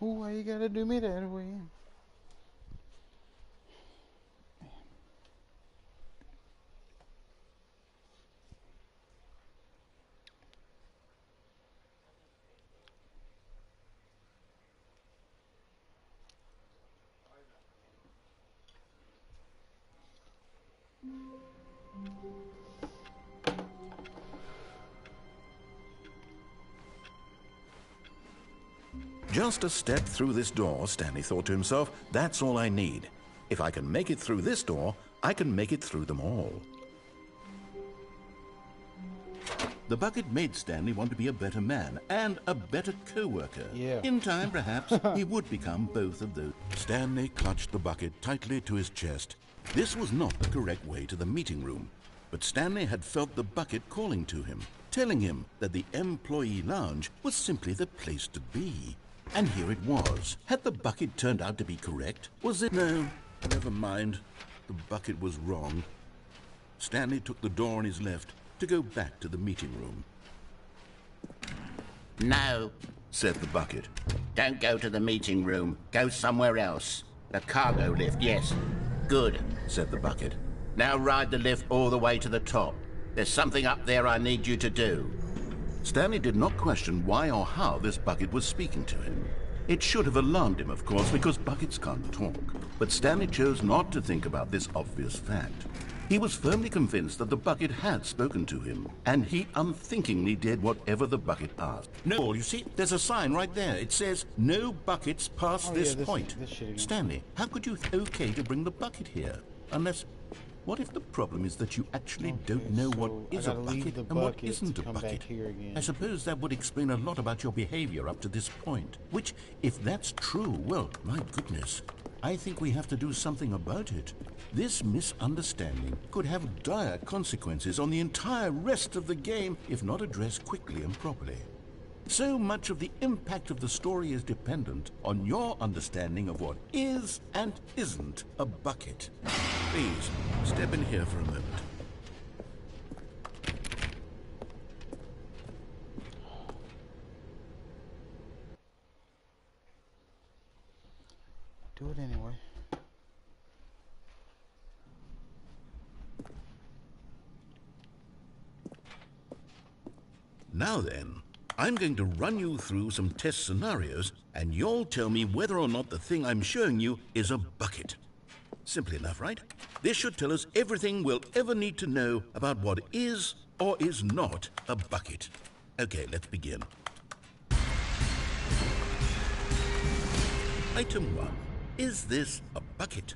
Ooh, why you gotta do me that way? Just a step through this door, Stanley thought to himself, that's all I need. If I can make it through this door, I can make it through them all. The bucket made Stanley want to be a better man and a better co-worker. Yeah. In time, perhaps, he would become both of those. Stanley clutched the bucket tightly to his chest. This was not the correct way to the meeting room, but Stanley had felt the bucket calling to him, telling him that the employee lounge was simply the place to be. And here it was. Had the bucket turned out to be correct? Was it? No, never mind. The bucket was wrong. Stanley took the door on his left to go back to the meeting room. No, Said the bucket. don't go to the meeting room. Go somewhere else. The cargo lift, yes. Good. Said the bucket. Now ride the lift all the way to the top. There's something up there I need you to do. Stanley did not question why or how this bucket was speaking to him. It should have alarmed him, of course, because buckets can't talk. But Stanley chose not to think about this obvious fact. He was firmly convinced that the bucket had spoken to him, and he unthinkingly did whatever the bucket asked. No, you see, there's a sign right there. It says, no buckets past Oh, this yeah, this point. shit again. Stanley, how could you okay to bring the bucket here? Unless... What if the problem is that you actually don't Okay, know so what I is a gotta leave bucket the and what bucket isn't to a come back bucket? here again. I suppose that would explain a lot about your behavior up to this point. Which, if that's true, well, my goodness, I think we have to do something about it. This misunderstanding could have dire consequences on the entire rest of the game if not addressed quickly and properly. So much of the impact of the story is dependent on your understanding of what is and isn't a bucket. Please, step in here for a moment. Do it anyway. Now then, I'm going to run you through some test scenarios, and you'll tell me whether or not the thing I'm showing you is a bucket. Simple enough, right? This should tell us everything we'll ever need to know about what is or is not a bucket. Okay, let's begin. Item 1. Is this a bucket?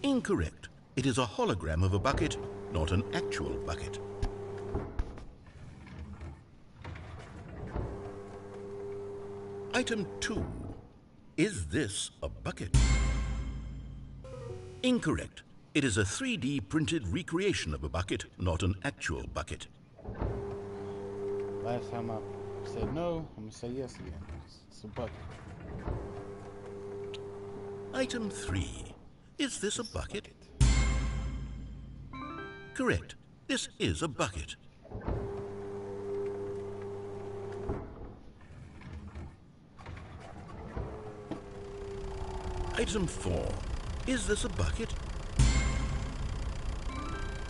Incorrect. It is a hologram of a bucket, not an actual bucket. Item 2. Is this a bucket? Incorrect. It is a 3D printed recreation of a bucket, not an actual bucket. Last time I said no, I'm gonna say yes again. It's a bucket. Item 3. Is this a bucket? Correct. This is a bucket. Item 4. Is this a bucket?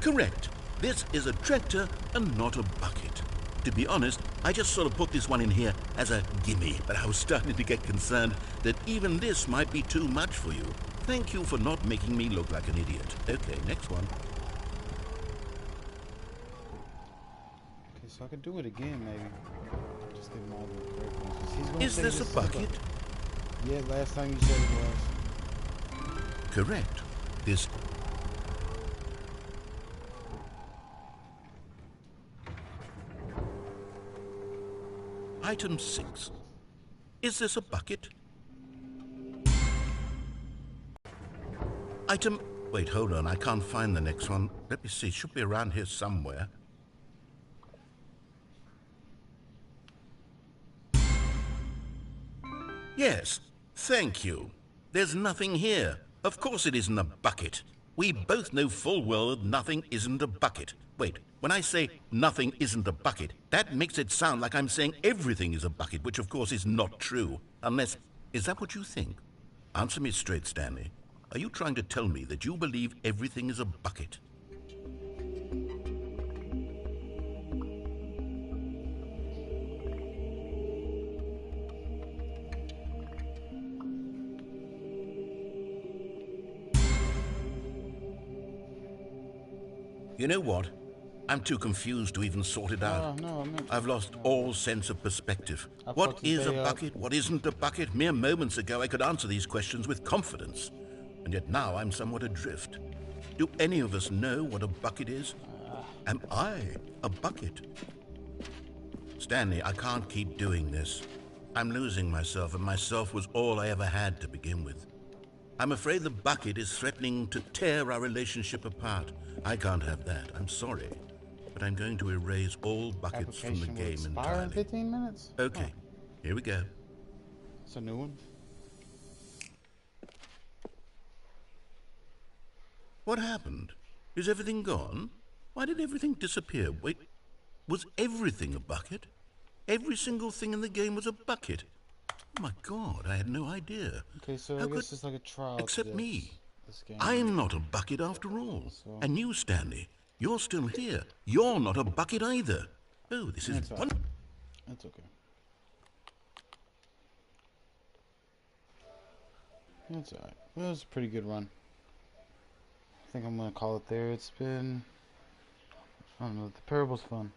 Correct. This is a tractor and not a bucket. To be honest, I just sort of put this one in here as a gimme, but I was starting to get concerned that even this might be too much for you. Thank you for not making me look like an idiot. Okay, next one. Okay, so I could do it again, maybe. Just give him all the correct ones. He's gonna Is say this a bucket? Yeah, last time you said it was. Correct. This... Item 6. Is this a bucket? Item... Wait, hold on. I can't find the next one. Let me see. It should be around here somewhere. Yes. Thank you. There's nothing here. Of course it isn't a bucket. We both know full well that nothing isn't a bucket. Wait, when I say nothing isn't a bucket, that makes it sound like I'm saying everything is a bucket, which of course is not true. Unless, is that what you think? Answer me straight, Stanley. Are you trying to tell me that you believe everything is a bucket? You know what? I'm too confused to even sort it out. No, I've lost all sense of perspective. I What fucked his is a day up. bucket? What isn't a bucket? Mere moments ago I could answer these questions with confidence. And yet now I'm somewhat adrift. Do any of us know what a bucket is? Am I a bucket? Stanley, I can't keep doing this. I'm losing myself, and myself was all I ever had to begin with. I'm afraid the bucket is threatening to tear our relationship apart. I can't have that. I'm sorry. But I'm going to erase all buckets from the Application will game expire in entirely. 15 minutes? Okay, here we go. It's a new one. What happened? Is everything gone? Why did everything disappear? Wait, was everything a bucket? Every single thing in the game was a bucket? Oh my God, I had no idea. Okay, so How I guess could- it's like a trial. Except to me. this game. I'm not a bucket after all. So- And you, Stanley, you're still here. You're not a bucket either. Oh, this is That's all one. right. That's okay. That's alright. Well, it was a pretty good run. I think I'm gonna call it there. It's been... I don't know, the parable's fun.